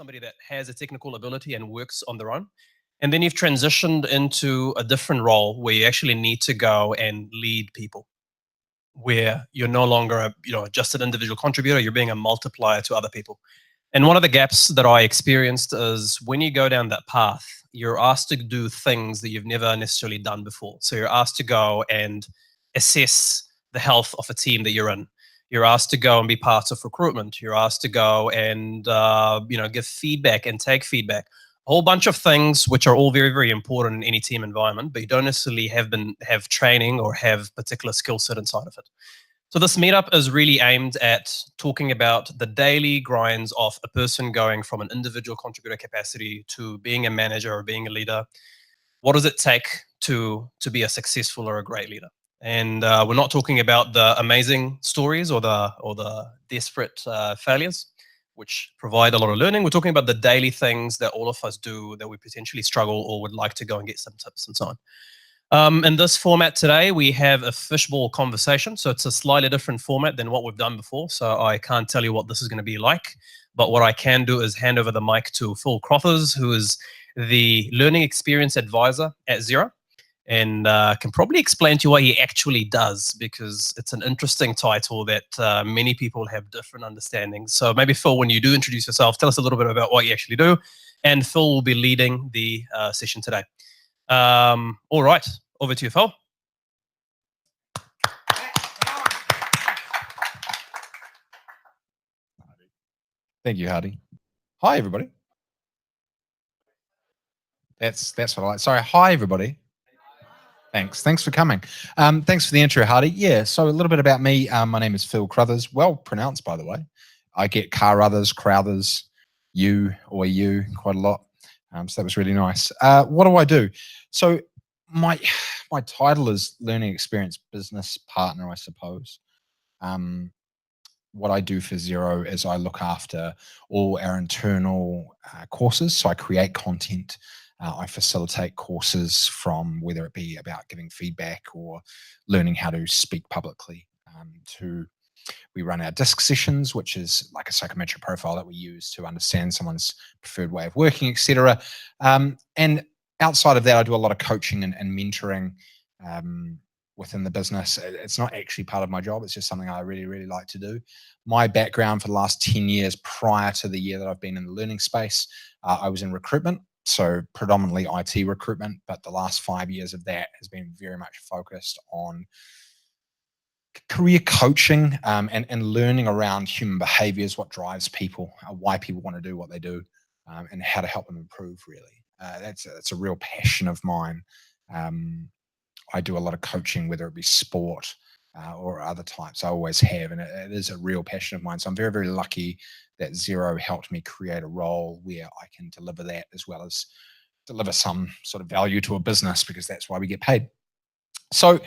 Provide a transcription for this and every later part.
somebody that has a technical ability and works on their own. And then you've transitioned into a different role where you actually need to go and lead people, where you're no longer just an individual contributor, you're being a multiplier to other people. And one of the gaps that I experienced is when you go down that path, you're asked to do things that you've never necessarily done before. So you're asked to go and assess the health of a team that you're in. You're asked to go and be part of recruitment. You're asked to go and give feedback and take feedback. A whole bunch of things which are all very, very important in any team environment, but you don't necessarily have training or have particular skill set inside of it. So this meetup is really aimed at talking about the daily grinds of a person going from an individual contributor capacity to being a manager or being a leader. What does it take to be a successful or a great leader? And we're not talking about the amazing stories or the desperate failures, which provide a lot of learning. We're talking about the daily things that all of us do that we potentially struggle or would like to go and get some tips and so on. In this format today, we have a fishbowl conversation. So it's a slightly different format than what we've done before. So I can't tell you what this is going to be like. But what I can do is hand over the mic to Phil Crothers, who is the Learning Experience Advisor at Xero, and can probably explain to you what he actually does, because it's an interesting title that many people have different understandings. So maybe, Phil, when you do introduce yourself, tell us a little bit about what you actually do. And Phil will be leading the session today. All right, over to you, Phil. Thank you, Hardy. Hi, everybody. That's what I like. Sorry, hi, everybody. Thanks for coming. Thanks for the intro, Hardy. Yeah, so a little bit about me. My name is Phil Crothers. Well pronounced, by the way. I get Carothers, Crowthers, you quite a lot. So that was really nice. What do I do? So my title is Learning Experience Business Partner, I suppose. What I do for Xero is I look after all our internal courses. So I create content. I facilitate courses, from whether it be about giving feedback or learning how to speak publicly, to we run our DISC sessions, which is like a psychometric profile that we use to understand someone's preferred way of working, etc. And outside of that, I do a lot of coaching and mentoring within the business. It's not actually part of my job. It's just something I really, really like to do. My background for the last 10 years prior to the year that I've been in the learning space, I was in recruitment. So predominantly IT recruitment, but the last 5 years of that has been very much focused on career coaching and learning around human behaviors, what drives people, why people want to do what they do, and how to help them improve, really. That's a real passion of mine. I do a lot of coaching, whether it be sport or other types. I always have, and it is a real passion of mine. So I'm very, very lucky that Xero helped me create a role where I can deliver that, as well as deliver some sort of value to a business, because that's why we get paid. So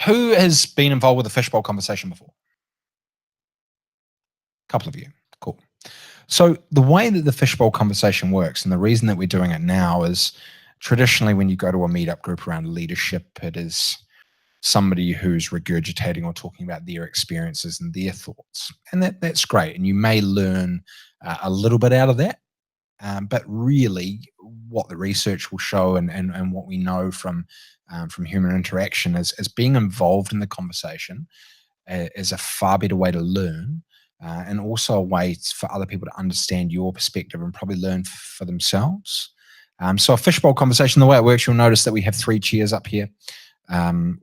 who has been involved with the Fishbowl conversation before? A couple of you. Cool. So the way that the Fishbowl conversation works, and the reason that we're doing it now, is traditionally when you go to a meetup group around leadership, it is somebody who's regurgitating or talking about their experiences and their thoughts. And that's great. And you may learn a little bit out of that. But really what the research will show, and what we know from human interaction, is being involved in the conversation is a far better way to learn, and also a way for other people to understand your perspective and probably learn for themselves. So a fishbowl conversation, the way it works, you'll notice that we have 3 chairs up here.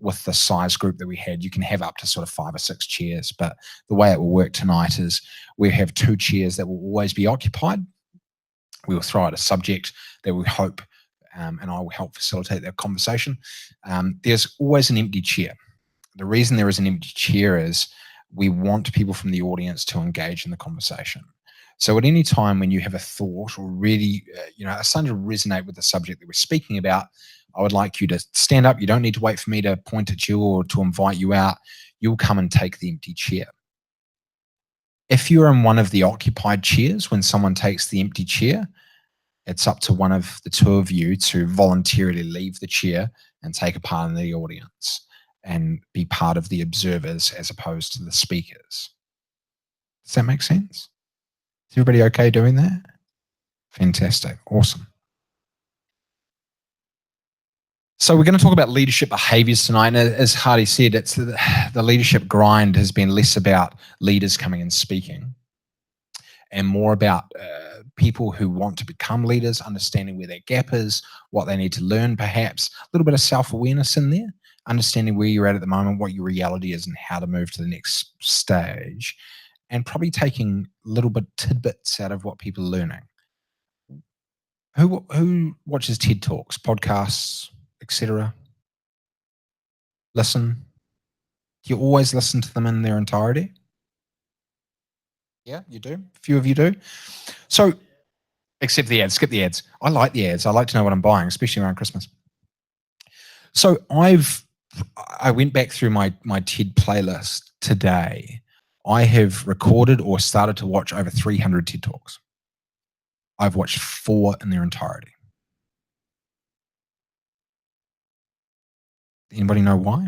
With the size group that we had, you can have up to sort of 5 or 6 chairs. But the way it will work tonight is we have 2 chairs that will always be occupied. We will throw out a subject that we hope, and I will help facilitate that conversation. There's always an empty chair. The reason there is an empty chair is we want people from the audience to engage in the conversation. So at any time when you have a thought, or really, starting to resonate with the subject that we're speaking about, I would like you to stand up. You don't need to wait for me to point at you or to invite you out. You'll come and take the empty chair. If you're in one of the occupied chairs, when someone takes the empty chair, it's up to one of the 2 of you to voluntarily leave the chair and take a part in the audience and be part of the observers as opposed to the speakers. Does that make sense? Is everybody okay doing that? Fantastic. Awesome. So we're going to talk about leadership behaviors tonight. And as Hardy said, it's the leadership grind has been less about leaders coming and speaking and more about people who want to become leaders, understanding where their gap is, what they need to learn, perhaps a little bit of self-awareness in there, understanding where you're at the moment, what your reality is, and how to move to the next stage, and probably taking little bit tidbits out of what people are learning. Who watches TED Talks, podcasts, etc.? Listen. Do you always listen to them in their entirety? Yeah, you do. A few of you do. So, except the ads, skip the ads. I like the ads. I like to know what I'm buying, especially around Christmas. So I went back through my TED playlist today. I have recorded or started to watch over 300 TED Talks. I've watched 4 in their entirety. Anybody know why?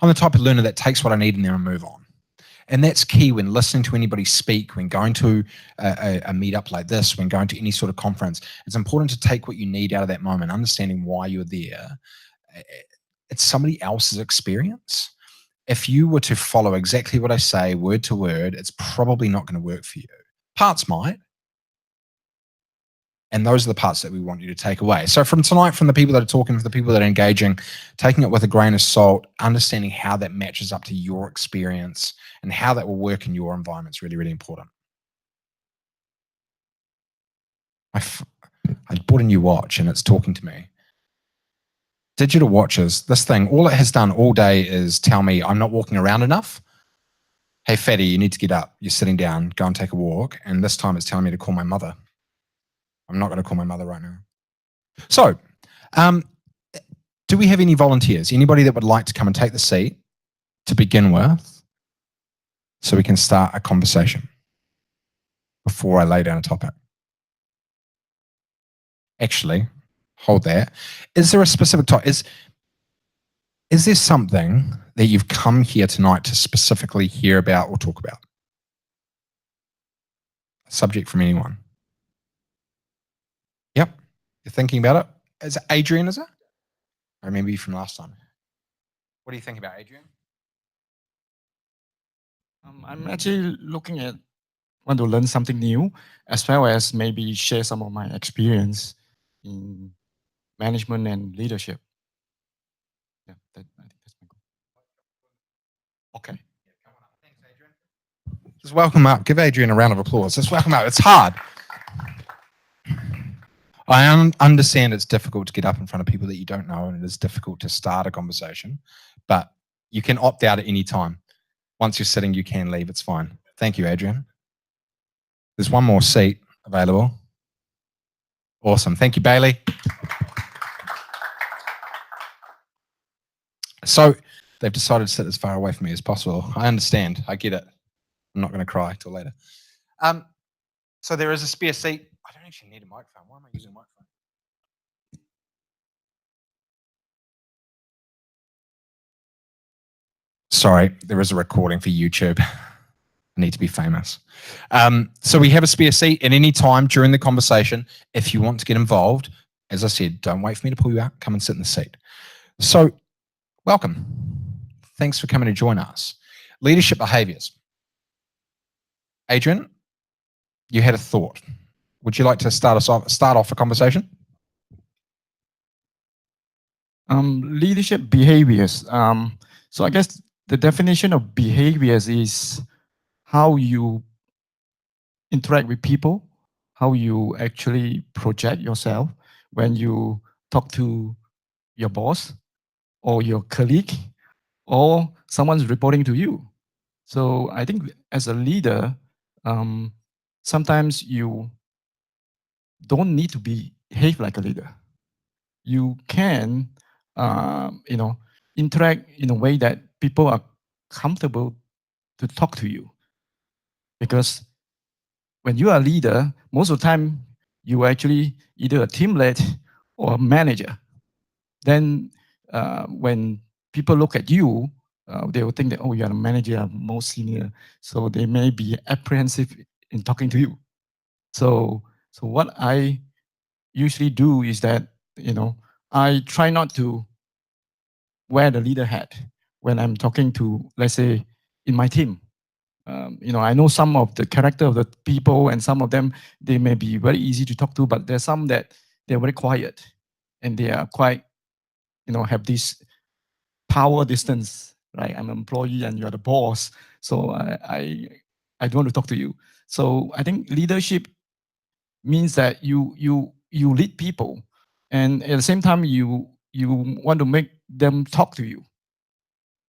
I'm the type of learner that takes what I need and then I move on. And that's key when listening to anybody speak, when going to a meetup like this, when going to any sort of conference. It's important to take what you need out of that moment, understanding why you're there. It's somebody else's experience. If you were to follow exactly what I say, word to word, it's probably not going to work for you. Parts might. And those are the parts that we want you to take away. So from tonight, from the people that are talking, from the people that are engaging, taking it with a grain of salt, understanding how that matches up to your experience and how that will work in your environment is really, really important. I bought a new watch and it's talking to me. Digital watches, this thing, all it has done all day is tell me I'm not walking around enough. Hey, fatty, you need to get up. You're sitting down, go and take a walk. And this time it's telling me to call my mother. I'm not going to call my mother right now. So, do we have any volunteers? Anybody that would like to come and take the seat to begin with so we can start a conversation before I lay down a topic? Actually, hold that. Is there a specific topic? Is there something that you've come here tonight to specifically hear about or talk about? A subject from anyone? Yep. You're thinking about it? Is it Adrian, is it? I remember you from last time. What do you think about Adrian? I'm actually looking at want to learn something new, as well as maybe share some of my experience in management and leadership. Yeah, I think that's my goal. Okay. Thanks, Adrian. Just welcome up. Give Adrian a round of applause. Just welcome up. It's hard. I understand it's difficult to get up in front of people that you don't know, and it is difficult to start a conversation, but you can opt out at any time. Once you're sitting, you can leave. It's fine. Thank you, Adrian. There's one more seat available. Awesome. Thank you, Bailey. So they've decided to sit as far away from me as possible. I understand. I get it. I'm not going to cry till later. So there is a spare seat. I don't actually need a microphone. Why am I using a microphone? Sorry, there is a recording for YouTube. I need to be famous. So we have a spare seat at any time during the conversation. If you want to get involved, as I said, don't wait for me to pull you out. Come and sit in the seat. So welcome. Thanks for coming to join us. Leadership behaviors. Adrian, you had a thought. Would you like to start off a conversation? Leadership behaviors. So I guess the definition of behaviors is how you interact with people, how you actually project yourself when you talk to your boss or your colleague or someone's reporting to you. So I think as a leader, sometimes you don't need to behave like a leader. You can, interact in a way that people are comfortable to talk to you. Because when you are a leader, most of the time you are actually either a team lead or a manager. Then when people look at you, they will think that, oh, you are a manager, you are more senior. So they may be apprehensive in talking to you. So what I usually do is that, I try not to wear the leader hat when I'm talking to, let's say, in my team. I know some of the character of the people, and some of them, they may be very easy to talk to, but there's some that they're very quiet, and they are quite, have this power distance, right? I'm an employee and you're the boss, so I don't want to talk to you. So I think leadership means that you lead people, and at the same time you want to make them talk to you.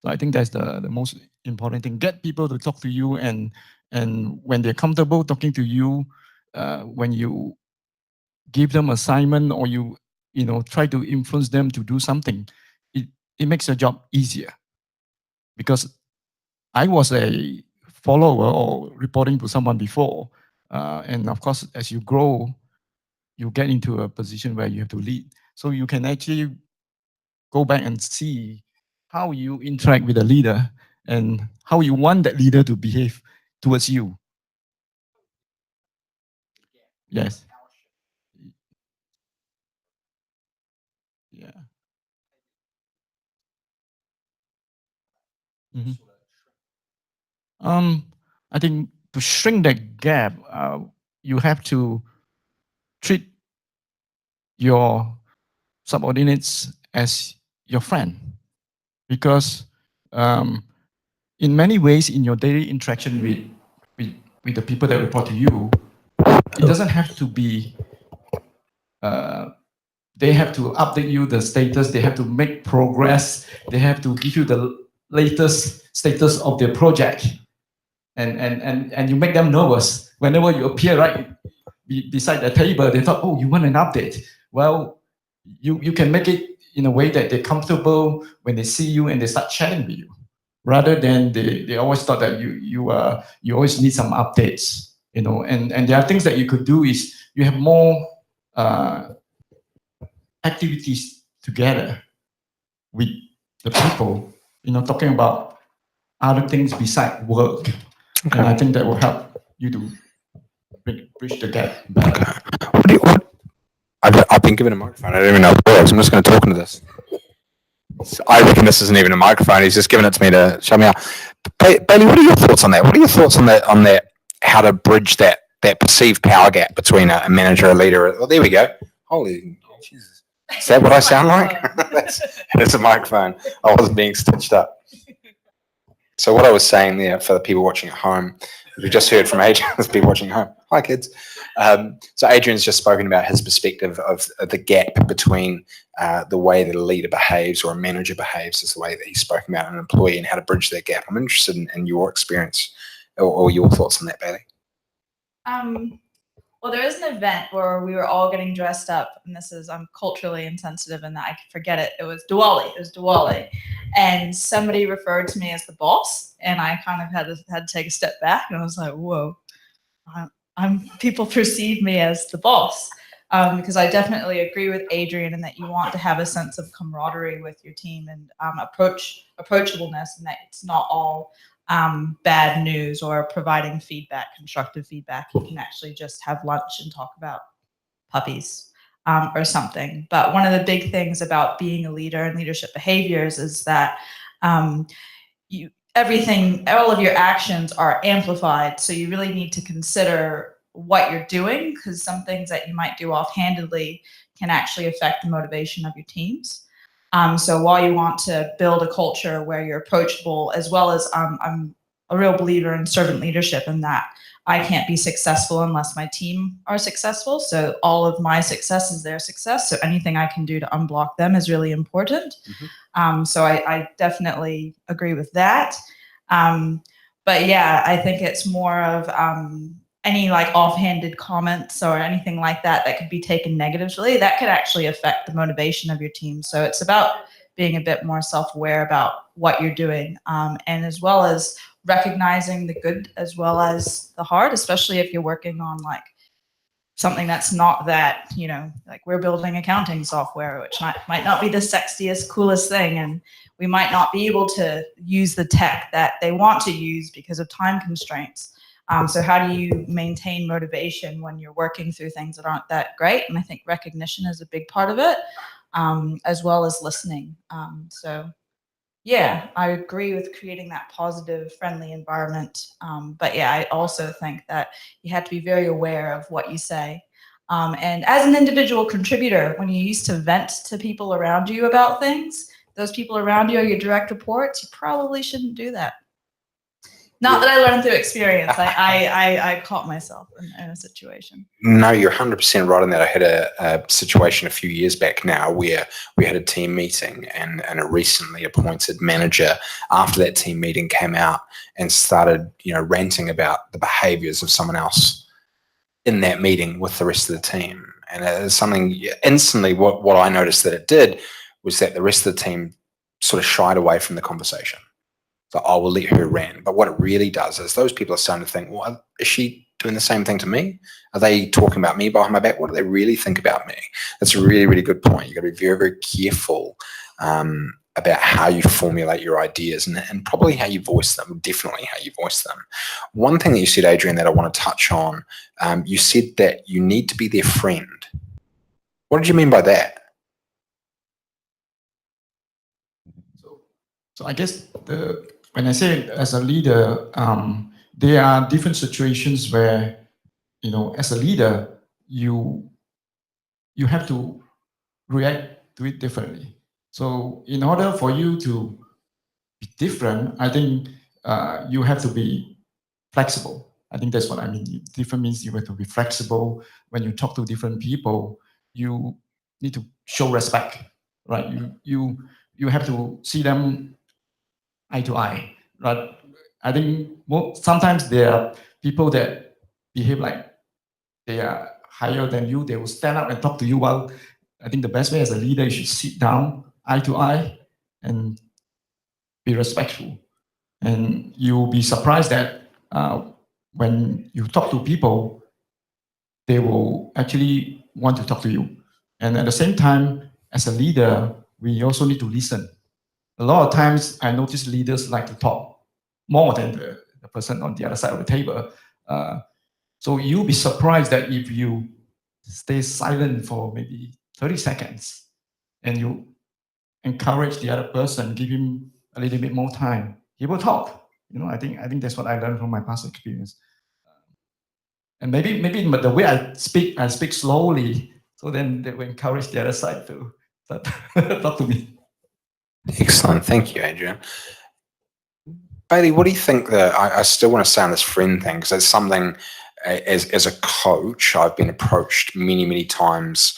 So I think that's the most important thing. Get people to talk to you, and when they're comfortable talking to you, when you give them assignment, or try to influence them to do something, it makes your job easier. Because I was a follower or reporting to someone before, and of course, as you grow, you get into a position where you have to lead. So you can actually go back and see how you interact with the leader and how you want that leader to behave towards you. Yes. Yeah. Mhm. I think to shrink that gap, you have to treat your subordinates as your friend, because um, in many ways, in your daily interaction with the people that report to you, it doesn't have to be. They have to update you the status. They have to make progress. They have to give you the latest status of their project, and you make them nervous whenever you appear right beside the table. They thought, oh, you want an update. Well, you can make it in a way that they're comfortable when they see you and they start chatting with you, rather than they always thought that you always need some updates. And there are things that you could do. Is you have more activities together with the people, talking about other things beside work. Okay. And I think that will help you to bridge the gap better. I've been given a microphone. I don't even know what it works. I'm just going to talk into this. I reckon this isn't even a microphone. He's just given it to me to show me out. Bailey, what are your thoughts on that? What are your thoughts on that? How to bridge that perceived power gap between a manager, a leader? Well, there we go. Holy Jesus! Is that what I sound like? It's a microphone. I wasn't being stitched up. So what I was saying there, for the people watching at home, we just heard from Adrian. There's people watching at home. Hi, kids. So Adrian's just spoken about his perspective of the gap between the way that a leader behaves or a manager behaves, is the way that he's spoken about an employee, and how to bridge that gap. I'm interested in your experience or your thoughts on that, Bailey. Well, there was an event where we were all getting dressed up, and I'm culturally insensitive in that I could forget it. It was Diwali. And somebody referred to me as the boss, and I kind of had to take a step back, and I was like, whoa, people perceive me as the boss. Because I definitely agree with Adrian in that you want to have a sense of camaraderie with your team, and approachableness, and that it's not all bad news or providing feedback, constructive feedback. You can actually just have lunch and talk about puppies or something. But one of the big things about being a leader and leadership behaviors is that all of your actions are amplified. So you really need to consider what you're doing, because some things that you might do offhandedly can actually affect the motivation of your teams. So while you want to build a culture where you're approachable, as well as I'm a real believer in servant leadership, in that I can't be successful unless my team are successful. So all of my success is their success. So anything I can do to unblock them is really important. Mm-hmm. So I definitely agree with that. But yeah, I think it's more of any like offhanded comments or anything like that could be taken negatively, that could actually affect the motivation of your team. So it's about being a bit more self-aware about what you're doing, and as well as recognizing the good as well as the hard, especially if you're working on like something that's not that, like we're building accounting software, which might not be the sexiest, coolest thing, and we might not be able to use the tech that they want to use because of time constraints. So how do you maintain motivation when you're working through things that aren't that great? And I think recognition is a big part of it, as well as listening. So yeah, I agree with creating that positive, friendly environment. But yeah, I also think that you have to be very aware of what you say. And as an individual contributor, when you used to vent to people around you about things, those people around you are your direct reports, you probably shouldn't do that. Not that I learned through experience. I caught myself in a situation. No, you're 100% right on that. I had a situation a few years back now where we had a team meeting, and a recently appointed manager after that team meeting came out and started, ranting about the behaviors of someone else in that meeting with the rest of the team. And it was something instantly, what I noticed that it did was that the rest of the team sort of shied away from the conversation. So I will let her rant. But what it really does is those people are starting to think, well, is she doing the same thing to me? Are they talking about me behind my back? What do they really think about me? That's a really, really good point. You've got to be very, very careful about how you formulate your ideas and probably how you voice them, definitely how you voice them. One thing that you said, Adrian, that I want to touch on, you said that you need to be their friend. What did you mean by that? So I guess when I say as a leader, there are different situations where, as a leader, you have to react to it differently. So in order for you to be different, I think you have to be flexible. I think that's what I mean. Different means you have to be flexible. When you talk to different people, you need to show respect, right? You have to see them eye to eye, right? I think sometimes there are people that behave like they are higher than you. They will stand up and talk to you. While I think the best way as a leader, you should sit down eye to eye and be respectful. And you'll be surprised that when you talk to people, they will actually want to talk to you. And at the same time, as a leader, we also need to listen. A lot of times, I notice leaders like to talk more than the person on the other side of the table. So you'll be surprised that if you stay silent for maybe 30 seconds and you encourage the other person, give him a little bit more time, he will talk. I think that's what I learned from my past experience. And maybe the way I speak slowly, so then they will encourage the other side to talk to me. Excellent. Thank you, Adrian. Bailey, what do you think I still want to say on this friend thing, because it's something as a coach, I've been approached many, many times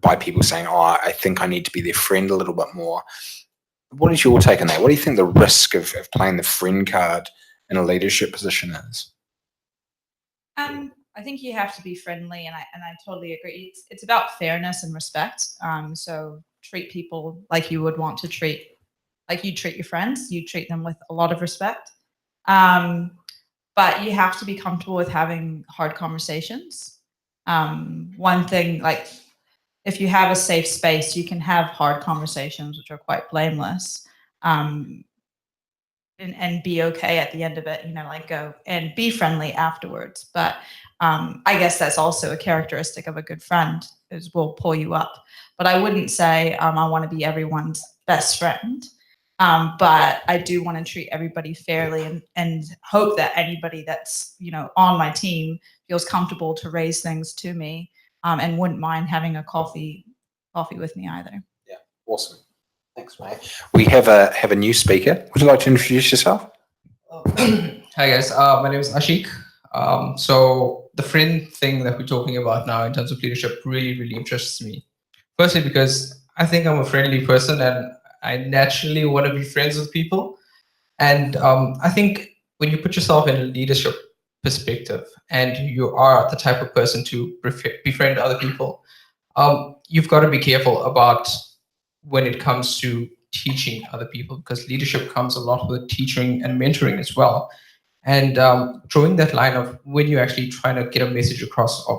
by people saying, oh, I think I need to be their friend a little bit more. What is your take on that? What do you think the risk of playing the friend card in a leadership position is? I think you have to be friendly, and I totally agree. It's about fairness and respect. So treat people like you would want to treat your friends. You treat them with a lot of respect. But you have to be comfortable with having hard conversations. One thing, like if you have a safe space, you can have hard conversations, which are quite blameless. And be okay at the end of it, like go and be friendly afterwards. But I guess that's also a characteristic of a good friend, is will pull you up. But I wouldn't say I want to be everyone's best friend. But I do want to treat everybody fairly and hope that anybody that's, on my team feels comfortable to raise things to me and wouldn't mind having a coffee with me either. Yeah, awesome. Thanks, mate. We have a new speaker. Would you like to introduce yourself? Hi guys, my name is Ashik. So the friend thing that we're talking about now in terms of leadership really, really interests me. Firstly, because I think I'm a friendly person and I naturally want to be friends with people. And I think when you put yourself in a leadership perspective and you are the type of person to befriend other people, you've got to be careful about when it comes to teaching other people, because leadership comes a lot with teaching and mentoring as well. And drawing that line of when you're actually trying to get a message across of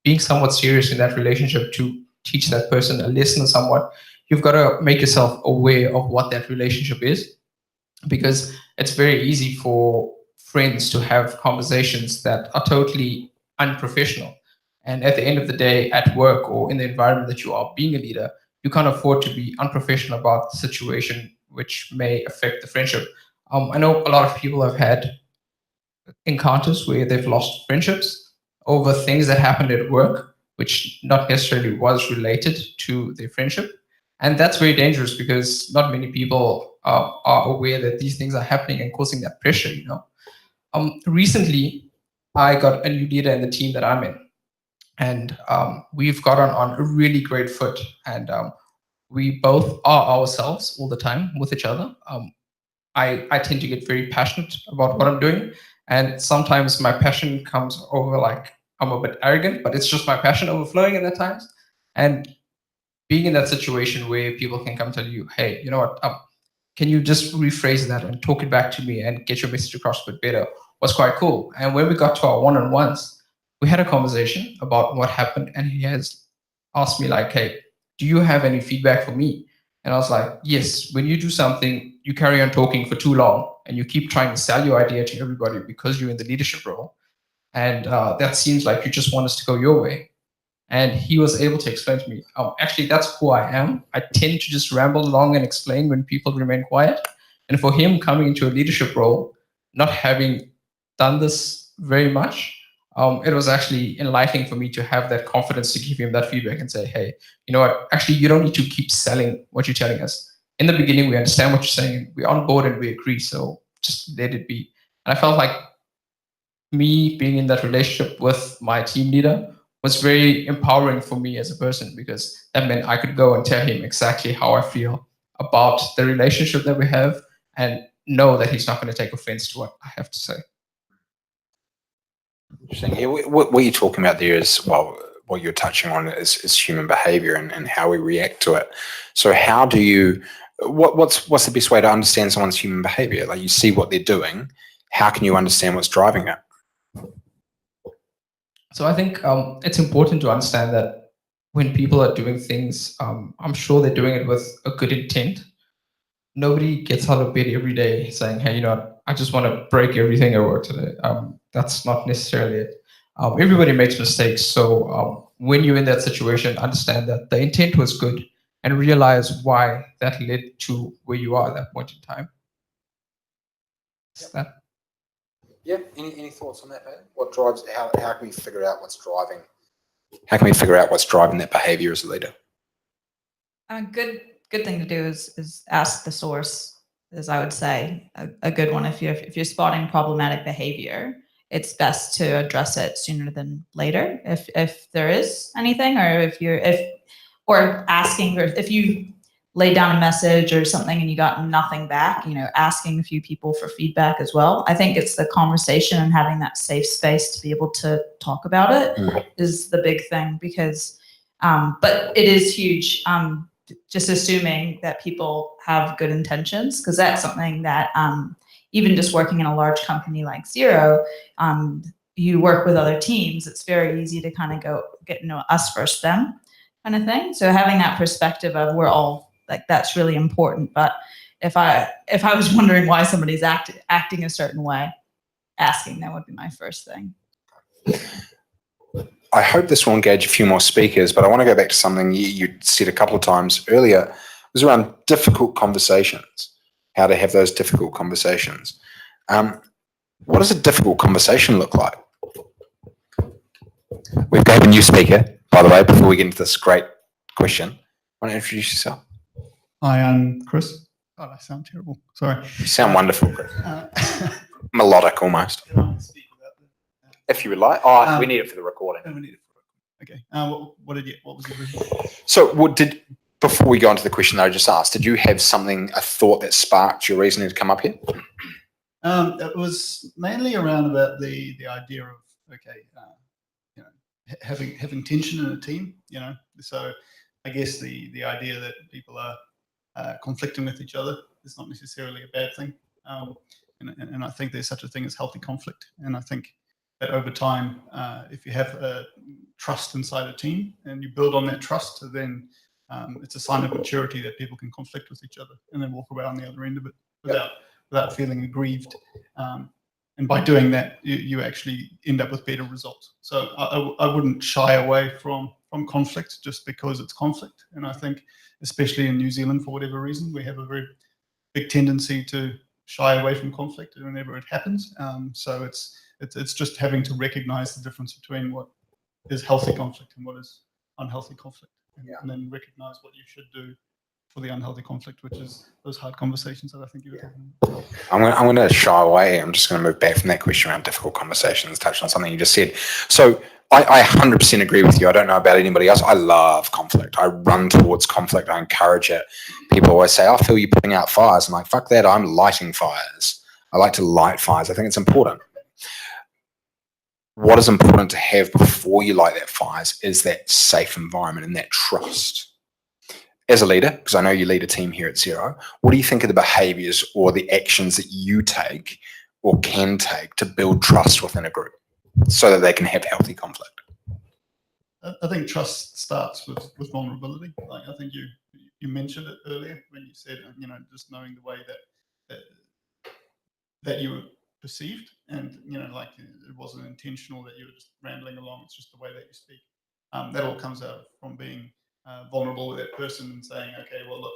being somewhat serious in that relationship to teach that person a lesson somewhat, you've got to make yourself aware of what that relationship is, because it's very easy for friends to have conversations that are totally unprofessional. And at the end of the day, at work or in the environment that you are being a leader, you can't afford to be unprofessional about the situation, which may affect the friendship. I know a lot of people have had encounters where they've lost friendships over things that happened at work, which not necessarily was related to their friendship. And that's very dangerous because not many people are aware that these things are happening and causing that pressure, you know. Recently, I got a new leader in the team that I'm in, and we've gotten on a really great foot, and we both are ourselves all the time with each other. I tend to get very passionate about what I'm doing, and sometimes my passion comes over like I'm a bit arrogant, but it's just my passion overflowing at times. And being in that situation where people can come tell you, hey, you know what, can you just rephrase that and talk it back to me and get your message across a bit better, was quite cool. And when we got to our one-on-ones, we had a conversation about what happened, and he has asked me like, hey, do you have any feedback for me? And I was like, yes, when you do something, you carry on talking for too long and you keep trying to sell your idea to everybody because you're in the leadership role. And that seems like you just want us to go your way. And he was able to explain to me, actually, that's who I am. I tend to just ramble along and explain when people remain quiet. And for him coming into a leadership role, not having done this very much, it was actually enlightening for me to have that confidence to give him that feedback and say, hey, you know what, actually, you don't need to keep selling what you're telling us. In the beginning, we understand what you're saying. We're on board and we agree. So just let it be. And I felt like me being in that relationship with my team leader was very empowering for me as a person, because that meant I could go and tell him exactly how I feel about the relationship that we have and know that he's not going to take offense to what I have to say. Interesting. Yeah, what you're talking about there is, well, what you're touching on is human behavior and how we react to it. So how do you, what's the best way to understand someone's human behavior? Like, you see what they're doing, how can you understand what's driving it? So I think it's important to understand that when people are doing things, I'm sure they're doing it with a good intent. Nobody gets out of bed every day saying, hey, you know what, I just want to break everything at work today. That's not necessarily it. Everybody makes mistakes. So when you're in that situation, understand that the intent was good and realize why that led to where you are at that point in time. That. Yeah. Any thoughts on that, man? What drives? How can we figure out what's driving? How can we figure out what's driving that behavior as a leader? A good thing to do is ask the source. As I would say, a good one. If you're spotting problematic behavior, it's best to address it sooner than later. If there is anything, or or asking, or if you lay down a message or something and you got nothing back, you know, asking a few people for feedback as well. I think it's the conversation and having that safe space to be able to talk about it is the big thing, because, but it is huge. Just assuming that people have good intentions, because that's something that even just working in a large company like Xero, you work with other teams. It's very easy to kind of get us first, them kind of thing. So having that perspective of we're all, like, that's really important. But if I was wondering why somebody's acting a certain way, asking them would be my first thing. I hope this will engage a few more speakers, but I want to go back to something you said a couple of times earlier. It was around difficult conversations, how to have those difficult conversations. What does a difficult conversation look like? We've got a new speaker, by the way, before we get into this great question. Want to introduce yourself? Hi, I'm Chris. God, I sound terrible. Sorry. You sound wonderful, Chris. Melodic almost. Can I speak about that? If you would like. Oh, we need it for the recording. We need it for the recording. Okay. What was your question? So before we go into the question that I just asked, did you have a thought that sparked your reasoning to come up here? It was mainly around about the idea of, okay, you know, having tension in a team, you know. So I guess the idea that people are conflicting with each other is not necessarily a bad thing. And I think there's such a thing as healthy conflict. And I think that over time, if you have trust inside a team and you build on that trust, then it's a sign of maturity that people can conflict with each other and then walk away on the other end of it without feeling aggrieved. and by doing that, you actually end up with better results. So I wouldn't shy away from conflict just because it's conflict. And I think, especially in New Zealand, for whatever reason, we have a very big tendency to shy away from conflict whenever it happens. So it's just having to recognize the difference between what is healthy conflict and what is unhealthy conflict, and then recognize what you should do for the unhealthy conflict, which is those hard conversations that I think you were talking about. I'm going to shy away. I'm just going to move back from that question around difficult conversations, touch on something you just said. So I 100% agree with you. I don't know about anybody else. I love conflict. I run towards conflict. I encourage it. People always say, I feel you putting out fires. I'm like, fuck that. I'm lighting fires. I like to light fires. I think it's important. What is important to have before you light that fires is that safe environment and that trust. As a leader, because I know you lead a team here at Xero, what do you think of the behaviors or the actions that you take or can take to build trust within a group so that they can have healthy conflict? I think trust starts with vulnerability. Like, I think you mentioned it earlier when you said, just knowing the way that you were perceived, and like it wasn't intentional that you were just rambling along. It's just the way that you speak. That all comes out from being vulnerable with that person and saying, okay, well, look,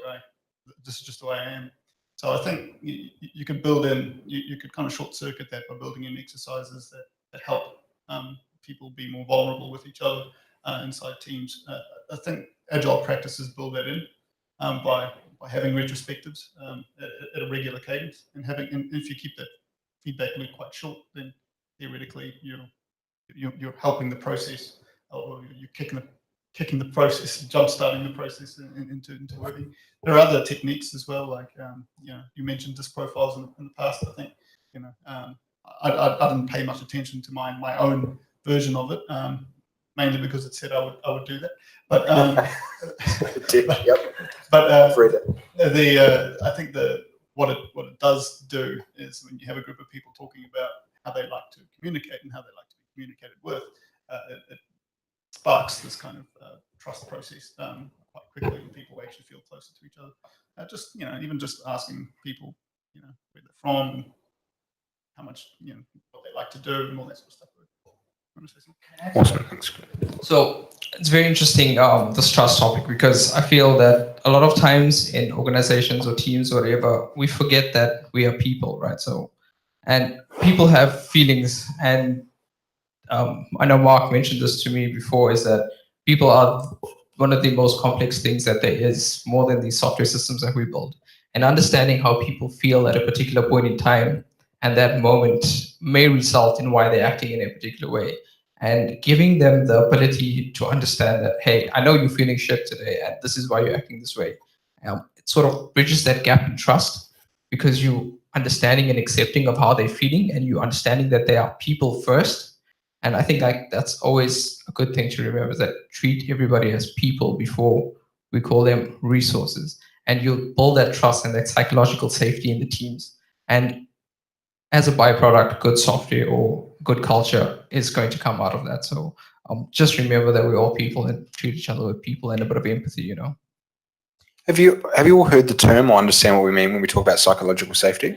this is just the way I am. So I think you could build in, you could kind of short circuit that by building in exercises that help people be more vulnerable with each other inside teams. I think agile practices build that in by having retrospectives at a regular cadence, and if you keep that feedback loop quite short, then theoretically you're helping the process, or you're kicking the process, jump-starting the process into working. There are other techniques as well, like you mentioned disk profiles in the past. I think I didn't pay much attention to my own version of it, mainly because it said I would do that. But I think what it does do is, when you have a group of people talking about how they like to communicate and how they like to be communicated with, it sparks this kind of trust process quite quickly, and people actually feel closer to each other. Even just asking people, where they're from, how much, what they like to do, and all that sort of stuff. Awesome, thanks. So it's very interesting, this trust topic, because I feel that a lot of times in organizations or teams or whatever, we forget that we are people, right? So, and people have feelings, and I know Mark mentioned this to me before, is that people are one of the most complex things that there is, more than these software systems that we build. And understanding how people feel at a particular point in time and that moment may result in why they're acting in a particular way. And giving them the ability to understand that, hey, I know you're feeling shit today, and this is why you're acting this way. It sort of bridges that gap in trust, because you understanding and accepting of how they're feeling, and you understanding that they are people first. And I think that's always a good thing to remember, that treat everybody as people before we call them resources. And you'll build that trust and that psychological safety in the teams. And as a byproduct, good software or good culture is going to come out of that. So just remember that we're all people, and treat each other with people and a bit of empathy, Have you all heard the term or understand what we mean when we talk about psychological safety?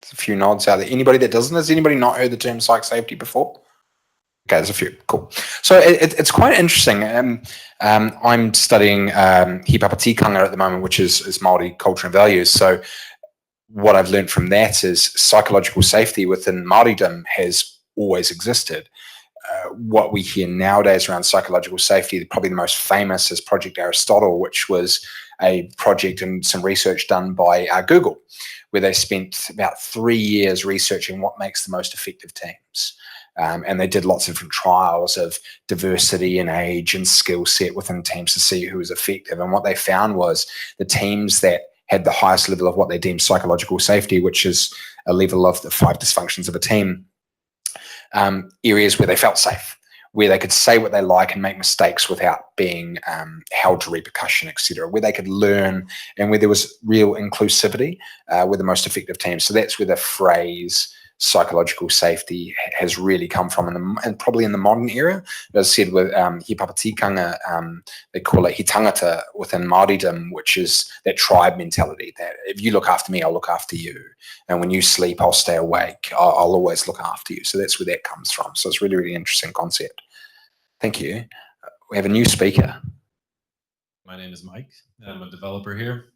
There's a few nods out there. Anybody that doesn't? Has anybody not heard the term psych safety before? Okay, there's a few. Cool. So it's quite interesting. I'm studying He Papa Tikanga at the moment, which is Māori culture and values. So what I've learned from that is psychological safety within Māoridom has always existed. What we hear nowadays around psychological safety, probably the most famous, is Project Aristotle, which was a project and some research done by Google, where they spent about 3 years researching what makes the most effective teams. And they did lots of different trials of diversity and age and skill set within teams to see who was effective. And what they found was the teams that had the highest level of what they deemed psychological safety, which is a level of the 5 dysfunctions of a team, areas where they felt safe, where they could say what they like and make mistakes without being held to repercussion, etc., where they could learn and where there was real inclusivity, were the most effective teams. So that's where the phrase psychological safety has really come from, and probably in the modern era. As I said, with he papa tikanga, they call it he tangata within Māoridom, which is that tribe mentality, that if you look after me, I'll look after you. And when you sleep, I'll stay awake. I'll always look after you. So that's where that comes from. So it's really, really interesting concept. Thank you. We have a new speaker. My name is Mike. I'm a developer here.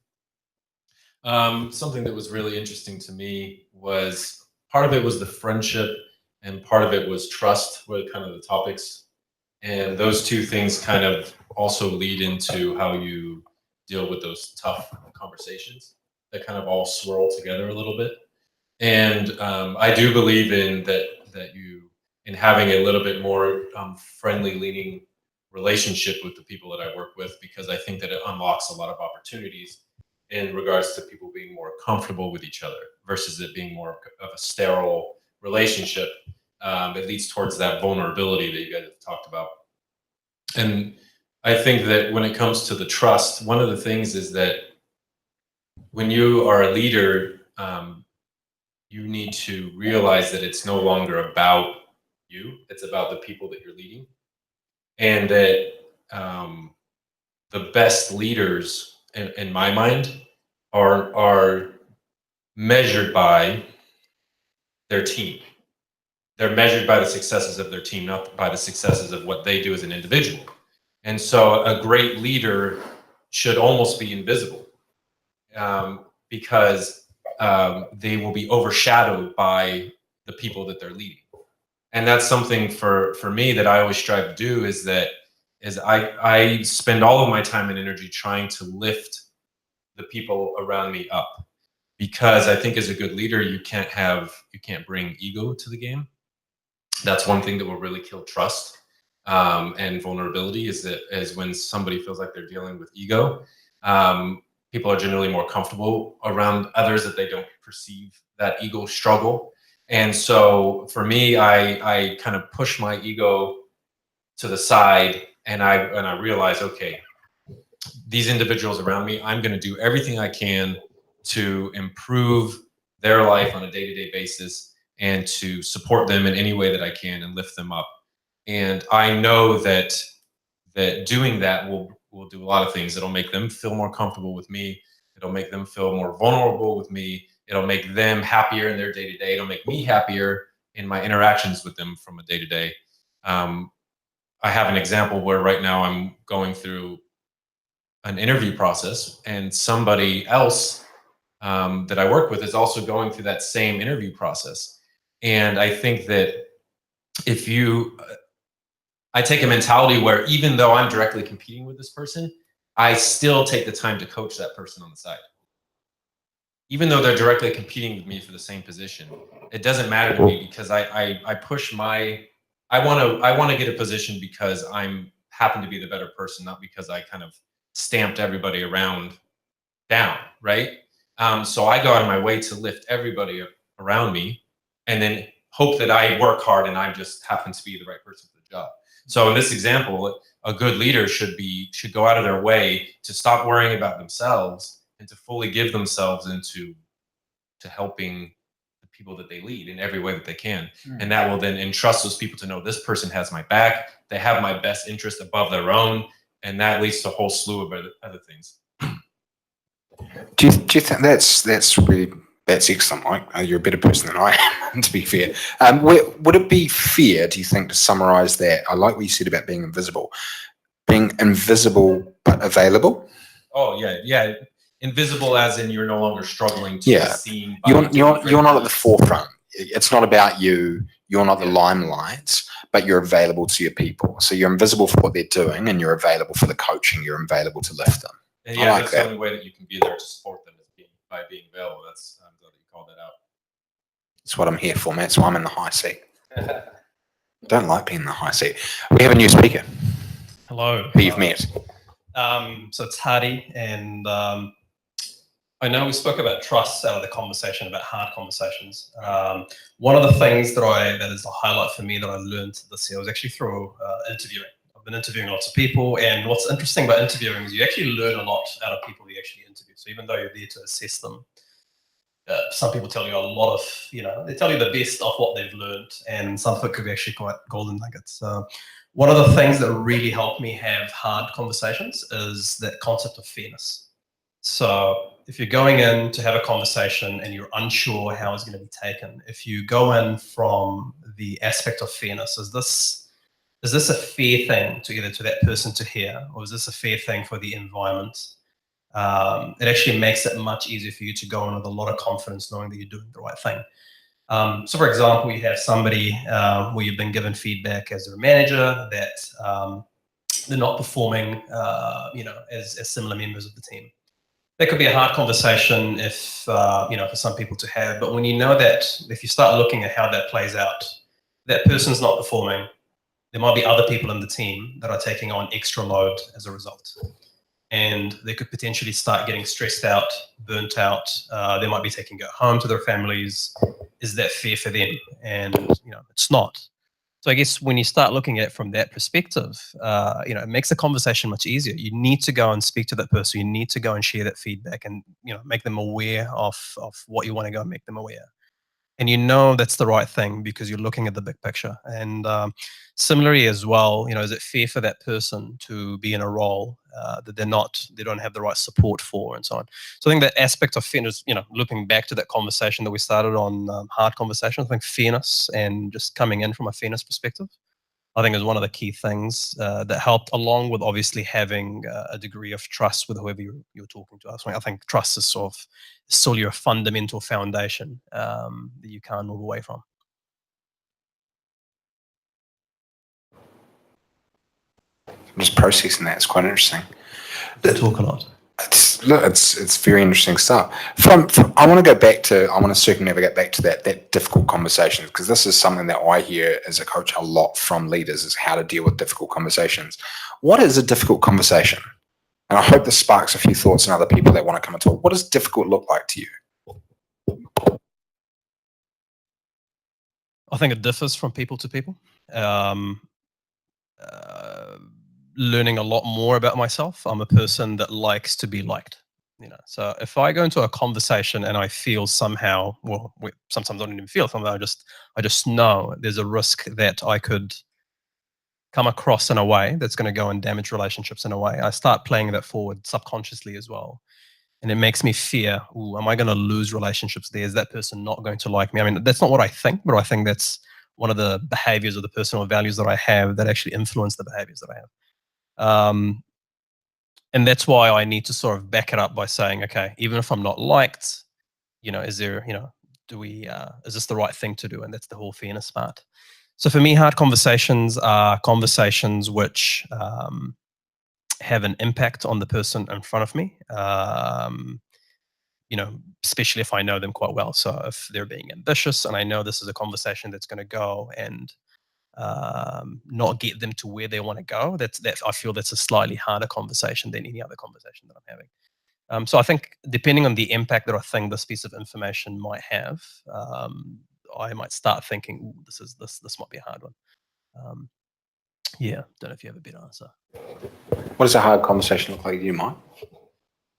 Something that was really interesting to me was part of it was the friendship and part of it was trust were kind of the topics. And those two things kind of also lead into how you deal with those tough conversations that kind of all swirl together a little bit. And I do believe in in having a little bit more friendly leaning relationship with the people that I work with, because I think that it unlocks a lot of opportunities in regards to people being more comfortable with each other versus it being more of a sterile relationship. It leads towards that vulnerability that you guys have talked about. And I think that when it comes to the trust, one of the things is that when you are a leader, you need to realize that it's no longer about you, it's about the people that you're leading. And that the best leaders, in my mind, are measured by their team. They're measured by the successes of their team, not by the successes of what they do as an individual. And so a great leader should almost be invisible, because they will be overshadowed by the people that they're leading. And that's something for me that I always strive to do, is I spend all of my time and energy trying to lift the people around me up, because I think as a good leader, you can't bring ego to the game. That's one thing that will really kill trust and vulnerability, is when somebody feels like they're dealing with ego. People are generally more comfortable around others that they don't perceive that ego struggle. And so for me, I kind of push my ego to the side, and I realize, okay, these individuals around me, I'm going to do everything I can to improve their life on a day-to-day basis and to support them in any way that I can and lift them up. And I know that doing that will do a lot of things. It'll make them feel more comfortable with me. It'll make them feel more vulnerable with me. It'll make them happier in their day-to-day. It'll make me happier in my interactions with them from a day-to-day. I have an example where right now I'm going through an interview process, and somebody else that I work with is also going through that same interview process. And I think that I take a mentality where even though I'm directly competing with this person, I still take the time to coach that person on the side. Even though they're directly competing with me for the same position, it doesn't matter to me, because I want to get a position because I'm happen to be the better person, not because I kind of stamped everybody around down, right? So I go out of my way to lift everybody around me, and then hope that I work hard and I just happen to be the right person for the job. So in this example, a good leader should go out of their way to stop worrying about themselves and to fully give themselves into helping the people that they lead in every way that they can. And that will then entrust those people to know this person has my back, they have my best interest above their own, and that leads to a whole slew of other things. Do you think that's excellent, Mike? You're a better person than I am, to be fair. Would it be fair, do you think, to summarize that? I like what you said about being invisible but available. Oh yeah. Invisible as in you're no longer struggling to be seen by you're not at the forefront. It's not about you. You're not the limelight, but you're available to your people. So you're invisible for what they're doing, and you're available for the coaching. You're available to lift them. And yeah, that's the only way that you can be there to support them, is by being available. I'm glad that you called that out. That's what I'm here for, man. So I'm in the high seat. Don't like being in the high seat. We have a new speaker Hello. who you've met. So it's Hardy, and I know we spoke about trust out of the conversation, about hard conversations. One of the things that is a highlight for me that I learned this year was actually through interviewing. I've been interviewing lots of people, and what's interesting about interviewing is you actually learn a lot out of people you actually interview. So even though you're there to assess them, some people tell you a lot of, they tell you the best of what they've learned, and some of it could be actually quite golden nuggets. One of the things that really helped me have hard conversations is that concept of fairness. So if you're going in to have a conversation and you're unsure how it's going to be taken, if you go in from the aspect of fairness, is this a fair thing to that person to hear, or is this a fair thing for the environment? It actually makes it much easier for you to go in with a lot of confidence, knowing that you're doing the right thing. So, for example, you have somebody where you've been given feedback as a manager that they're not performing, as similar members of the team. That could be a hard conversation if, for some people to have. But when you know that, if you start looking at how that plays out, that person's not performing, there might be other people in the team that are taking on extra load as a result. And they could potentially start getting stressed out, burnt out. They might be taking it home to their families. Is that fair for them? And, it's not. So I guess when you start looking at it from that perspective, it makes the conversation much easier. You need to go and speak to that person. You need to go and share that feedback and, make them aware of what you want to go and make them aware. And that's the right thing because you're looking at the big picture. And similarly as well, is it fair for that person to be in a role that they don't have the right support for, and so on. So I think that aspect of fairness, looping back to that conversation that we started on, hard conversation, I think fairness and just coming in from a fairness perspective, I think is one of the key things that helped, along with obviously having a degree of trust with whoever you're talking to. I think trust is still your fundamental foundation that you can't move away from. I'm just processing that. It's quite interesting. They talk a lot. It's very interesting stuff. I want to circumnavigate back to that difficult conversations, because this is something that I hear as a coach a lot from leaders, is how to deal with difficult conversations. What is a difficult conversation? And I hope this sparks a few thoughts in other people that want to come and talk. What does difficult look like to you? I think it differs from people to people. Learning a lot more about myself. I'm a person that likes to be liked. So if I go into a conversation and I feel somehow, sometimes I don't even feel something, I just know there's a risk that I could come across in a way that's going to go and damage relationships in a way, I start playing that forward subconsciously as well. And it makes me fear, am I going to lose relationships there? Is that person not going to like me? I mean, that's not what I think, but I think that's one of the behaviors or the personal values that I have that actually influence the behaviors that I have. And that's why I need to sort of back it up by saying, okay, even if I'm not liked, is there, is this the right thing to do? And that's the whole fairness part. So for me, hard conversations are conversations which have an impact on the person in front of me, especially if I know them quite well. So if they're being ambitious and I know this is a conversation that's going to go and not get them to where they want to go, I feel that's a slightly harder conversation than any other conversation that I'm having. So I think depending on the impact that I think this piece of information might have, I might start thinking, this might be a hard one. Don't know if you have a better answer. What does a hard conversation look like to you, Mike?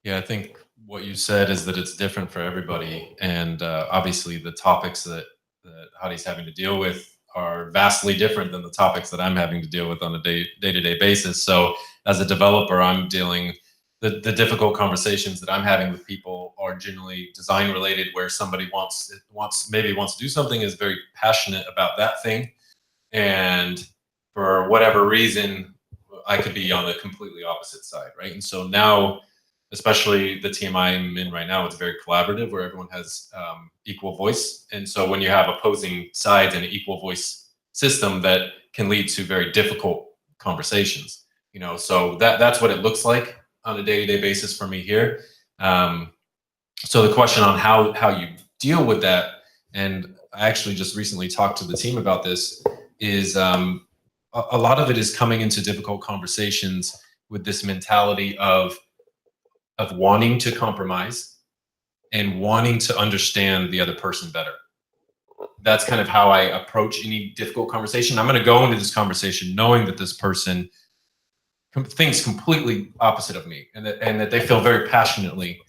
Yeah, I think what you said is that it's different for everybody, and obviously the topics that Hadi's having to deal with are vastly different than the topics that I'm having to deal with on a day-to-day basis. So as a developer, I'm dealing the difficult conversations that I'm having with people are generally design related, where somebody wants to do something, is very passionate about that thing, and for whatever reason, I could be on the completely opposite side, right? And so now, especially the team I'm in right now, it's very collaborative, where everyone has equal voice. And so when you have opposing sides in an equal voice system, that can lead to very difficult conversations. So that's what it looks like on a day-to-day basis for me here. So the question on how you deal with that, and I actually just recently talked to the team about this, is a lot of it is coming into difficult conversations with this mentality of wanting to compromise and wanting to understand the other person better. That's kind of how I approach any difficult conversation. I'm going to go into this conversation knowing that this person thinks completely opposite of me, and that they feel very passionately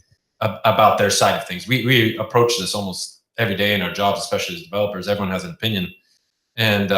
about their side of things. We approach this almost every day in our jobs, especially as developers. Everyone has an opinion, and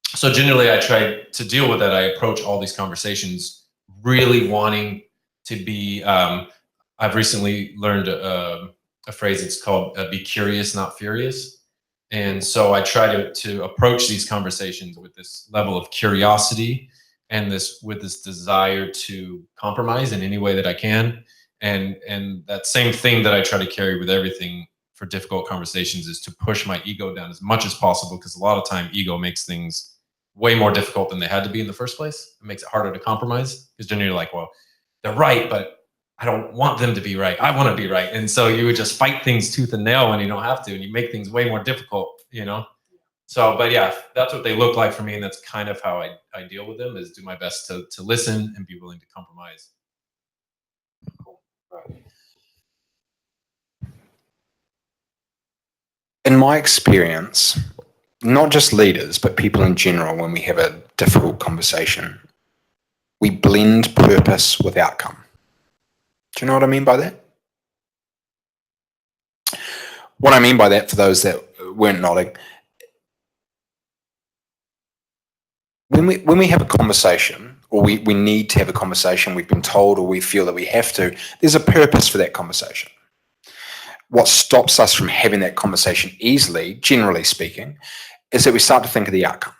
so generally, I try to deal with that. I approach all these conversations really wanting to be. I've recently learned a phrase. It's called "be curious, not furious." And so I try to approach these conversations with this level of curiosity and with this desire to compromise in any way that I can. And that same thing that I try to carry with everything for difficult conversations is to push my ego down as much as possible, because a lot of time ego makes things way more difficult than they had to be in the first place. It makes it harder to compromise, because generally you're like, well, they're right, but I don't want them to be right. I want to be right. And so you would just fight things tooth and nail when you don't have to, and you make things way more difficult, you know? So, but yeah, that's what they look like for me. And that's kind of how I deal with them, is do my best to listen and be willing to compromise. Cool. Right. In my experience, not just leaders, but people in general, when we have a difficult conversation, we blend purpose with outcome. Do you know what I mean by that? What I mean by that, for those that weren't nodding, when we have a conversation, or we need to have a conversation, we've been told, or we feel that we have to, there's a purpose for that conversation. What stops us from having that conversation easily, generally speaking, is that we start to think of the outcome.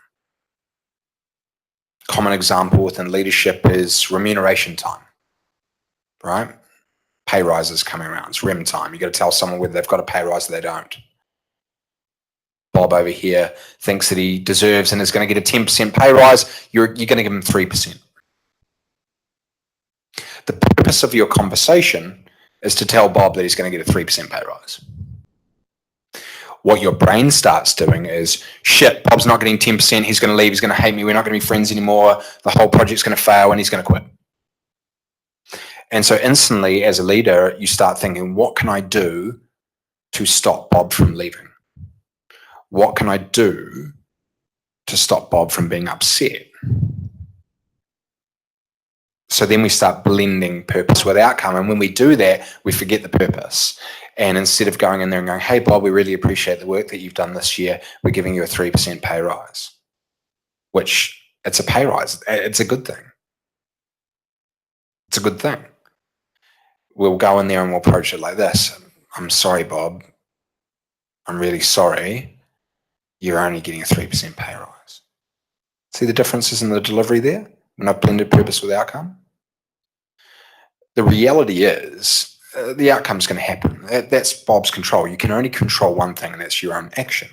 Common example within leadership is remuneration time, right? Pay rises coming around. It's REM time. You got to tell someone whether they've got a pay rise or they don't. Bob over here thinks that he deserves and is going to get a 10% pay rise. You're going to give him 3%. The purpose of your conversation is to tell Bob that he's going to get a 3% pay rise. What your brain starts doing is, shit, Bob's not getting 10%. He's going to leave. He's going to hate me. We're not going to be friends anymore. The whole project's going to fail and he's going to quit. And so instantly, as a leader, you start thinking, what can I do to stop Bob from leaving? What can I do to stop Bob from being upset? So then we start blending purpose with outcome. And when we do that, we forget the purpose. And instead of going in there and going, hey, Bob, we really appreciate the work that you've done this year, we're giving you a 3% pay rise, which it's a pay rise. It's a good thing. It's a good thing. We'll go in there and we'll approach it like this. I'm sorry, Bob. I'm really sorry. You're only getting a 3% pay rise. See the differences in the delivery there? When I've blended purpose with outcome? The reality is, the outcome's going to happen. That's Bob's control. You can only control one thing, and that's your own action.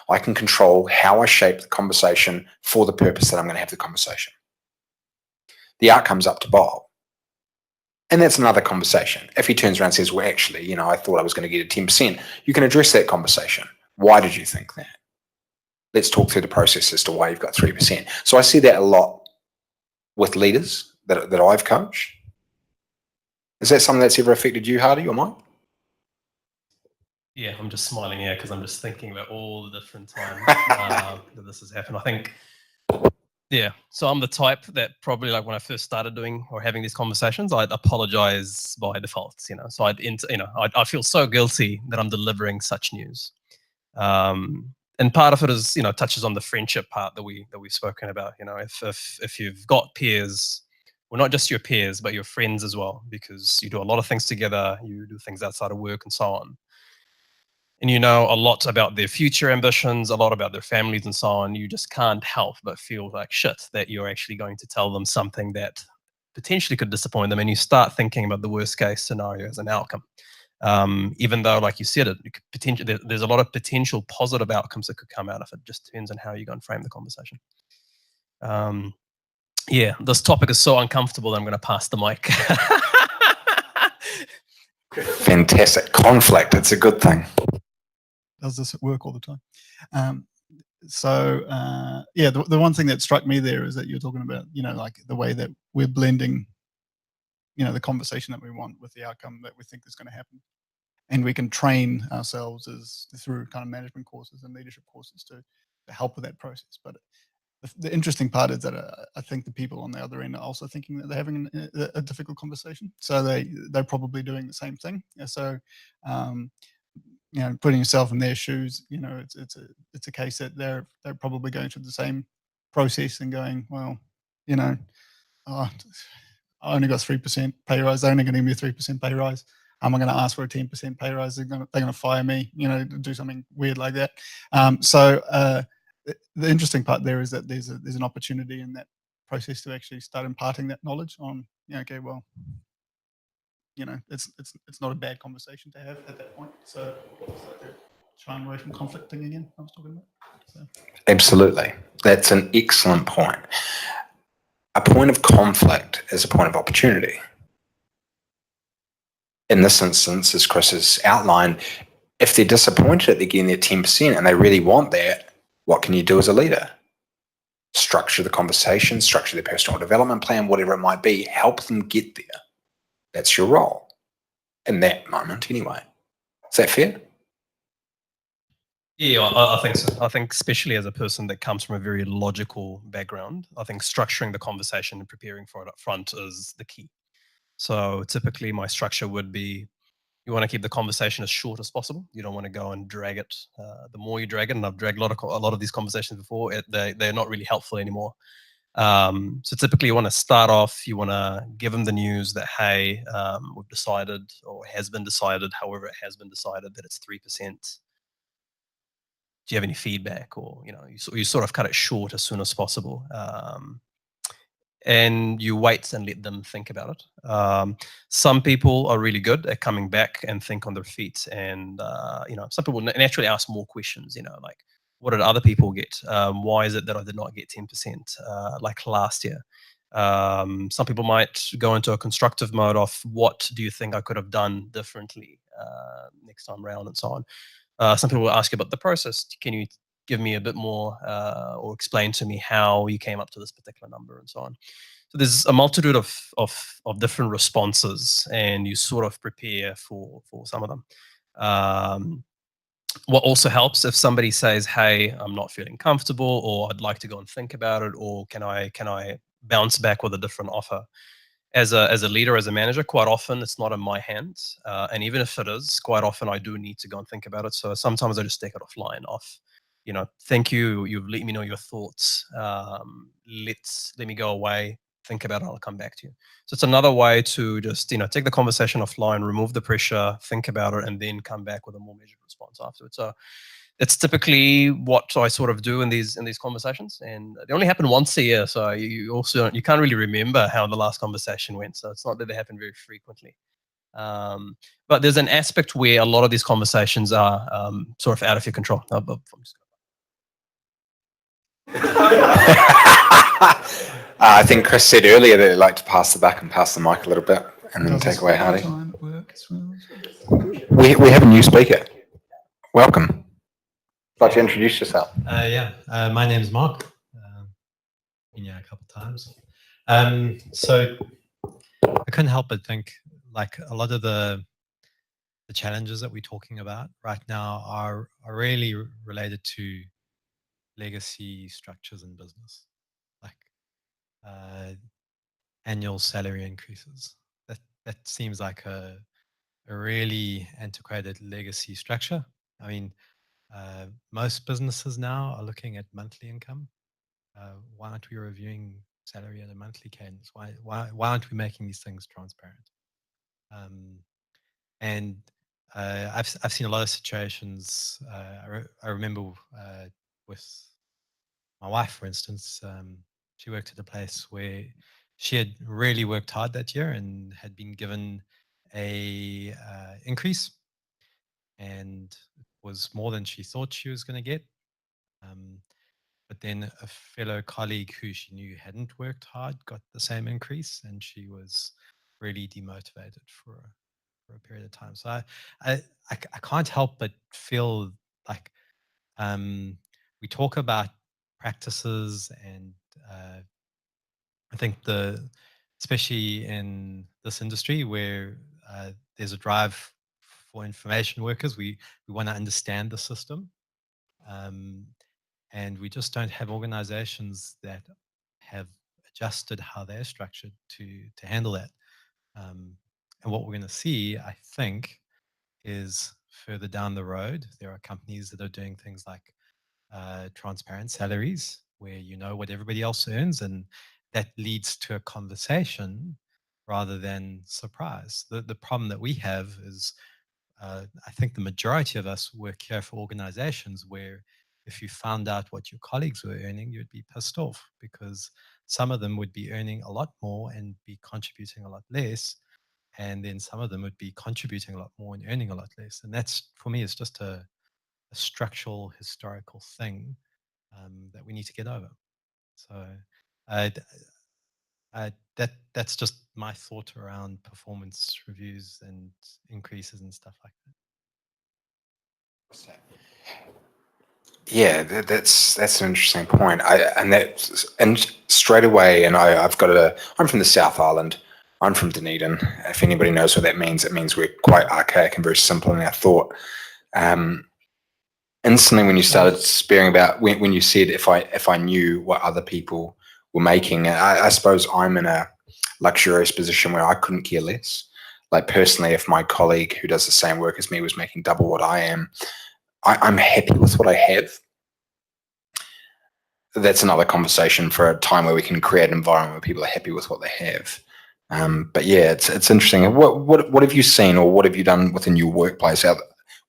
I can control how I shape the conversation for the purpose that I'm going to have the conversation. The outcome's up to Bob. And that's another conversation. If he turns around and says, well, actually, I thought I was going to get a 10%, you can address that conversation. Why did you think that? Let's talk through the process as to why you've got 3%. So I see that a lot with leaders that I've coached. Is that something that's ever affected you, Hardy, or Mike? Yeah, I'm just smiling here because I'm just thinking about all the different times that this has happened. I think, yeah. So I'm the type that probably, like, when I first started doing or having these conversations, I'd apologize by default. So I feel so guilty that I'm delivering such news. And part of it is, touches on the friendship part that we've spoken about. If you've got peers, well, not just your peers, but your friends as well, because you do a lot of things together, you do things outside of work and so on. And you know a lot about their future ambitions, a lot about their families and so on. You just can't help but feel like shit that you're actually going to tell them something that potentially could disappoint them. And you start thinking about the worst case scenario as an outcome. Even though, like you said, there's a lot of potential positive outcomes that could come out of it. Just depends on how you go and frame the conversation. Yeah, this topic is so uncomfortable that I'm going to pass the mic. Fantastic. Conflict, it's a good thing. Does this at work all the time? Yeah, the one thing that struck me there is that you're talking about, like the way that we're blending, the conversation that we want with the outcome that we think is going to happen. And we can train ourselves through kind of management courses and leadership courses to help with that process. But the interesting part is that I think the people on the other end are also thinking that they're having a difficult conversation. So they're probably doing the same thing. And so, you know, putting yourself in their shoes, you know, it's a case that they're probably going through the same process and going, well, you know, oh, I only got 3% pay rise. They're only going to give me a 3% pay rise. Am I going to ask for a 10% pay rise? They're going to fire me, you know, do something weird like that. The interesting part there is that there's an opportunity in that process to actually start imparting that knowledge on, you know, okay, well, you know, it's not a bad conversation to have at that point. So shying away from conflict thing again I was talking about. So. Absolutely. That's an excellent point. A point of conflict is a point of opportunity. In this instance, as Chris has outlined, if they're disappointed that they're getting their 10% and they really want that, what can you do as a leader? Structure the conversation, structure their personal development plan, whatever it might be, help them get there. That's your role in that moment anyway. Is that fair? Yeah, I think so. I think especially as a person that comes from a very logical background, I think structuring the conversation and preparing for it up front is the key. So typically my structure would be, you want to keep the conversation as short as possible. You don't want to go and drag it. The more you drag it, and I've dragged a lot of these conversations before, they're not really helpful anymore. So typically you want to start off, you want to give them the news that, hey, we've decided, or has been decided, however it has been decided, that it's 3%. Do you have any feedback? Or, you know, you sort of cut it short as soon as possible. And you wait and let them think about it. Some people are really good at coming back and think on their feet, and you know, some people naturally ask more questions. You know, like, what did other people get? Why is it that I did not get 10% like last year? Some people might go into a constructive mode of, what do you think I could have done differently next time around, and so on. Some people will ask you about the process. Can you give me a bit more or explain to me how you came up to this particular number, and so on. So there's a multitude of different responses, and you sort of prepare for some of them. What also helps, if somebody says, hey, I'm not feeling comfortable, or I'd like to go and think about it, or can I bounce back with a different offer? As a leader, as a manager, quite often it's not in my hands. And even if it is, quite often I do need to go and think about it. So sometimes I just take it offline off. You know, thank you. You've let me know your thoughts. Let me go away, think about it. I'll come back to you. So it's another way to just, you know, take the conversation offline, remove the pressure, think about it, and then come back with a more measured response afterwards. So it's typically what I sort of do in these conversations, and they only happen once a year. So you can't really remember how the last conversation went. So it's not that they happen very frequently. But there's an aspect where a lot of these conversations are sort of out of your control. I think Chris said earlier that he'd like to pass the back and pass the mic a little bit and then take away Hardy. We have a new speaker. Welcome. Like to introduce yourself. My name is Mark. Been here a couple of times. So I couldn't help but think, like, a lot of the challenges that we're talking about right now are really related to legacy structures in business, like annual salary increases. That seems like a really antiquated legacy structure. I mean, most businesses now are looking at monthly income. Why aren't we reviewing salary at a monthly cadence? Why aren't we making these things transparent? And I've seen a lot of situations. I remember with my wife, for instance. She worked at a place where she had really worked hard that year and had been given a increase, and it was more than she thought she was going to get. But then a fellow colleague who she knew hadn't worked hard got the same increase, and she was really demotivated for a period of time. So I can't help but feel like we talk about practices, and I think especially in this industry where there's a drive for information workers, we want to understand the system. And we just don't have organizations that have adjusted how they're structured to handle that. And what we're going to see, I think, is further down the road, there are companies that are doing things like transparent salaries, where you know what everybody else earns, and that leads to a conversation rather than surprise. The problem that we have is I think the majority of us work here for organizations where if you found out what your colleagues were earning, you'd be pissed off because some of them would be earning a lot more and be contributing a lot less. And then some of them would be contributing a lot more and earning a lot less. And that's, for me, it's just a structural, historical thing that we need to get over. So I, that's just my thought around performance reviews and increases and stuff like that. Yeah, that's an interesting point. And straight away, and I'm from the South Island. I'm from Dunedin. If anybody knows what that means, it means we're quite archaic and very simple in our thought. Instantly, when you started speaking about when you said if I knew what other people were making, I suppose I'm in a luxurious position where I couldn't care less. Like personally, if my colleague who does the same work as me was making double what I am, I'm happy with what I have. That's another conversation for a time where we can create an environment where people are happy with what they have. But yeah, it's interesting. What have you seen, or what have you done within your workplace,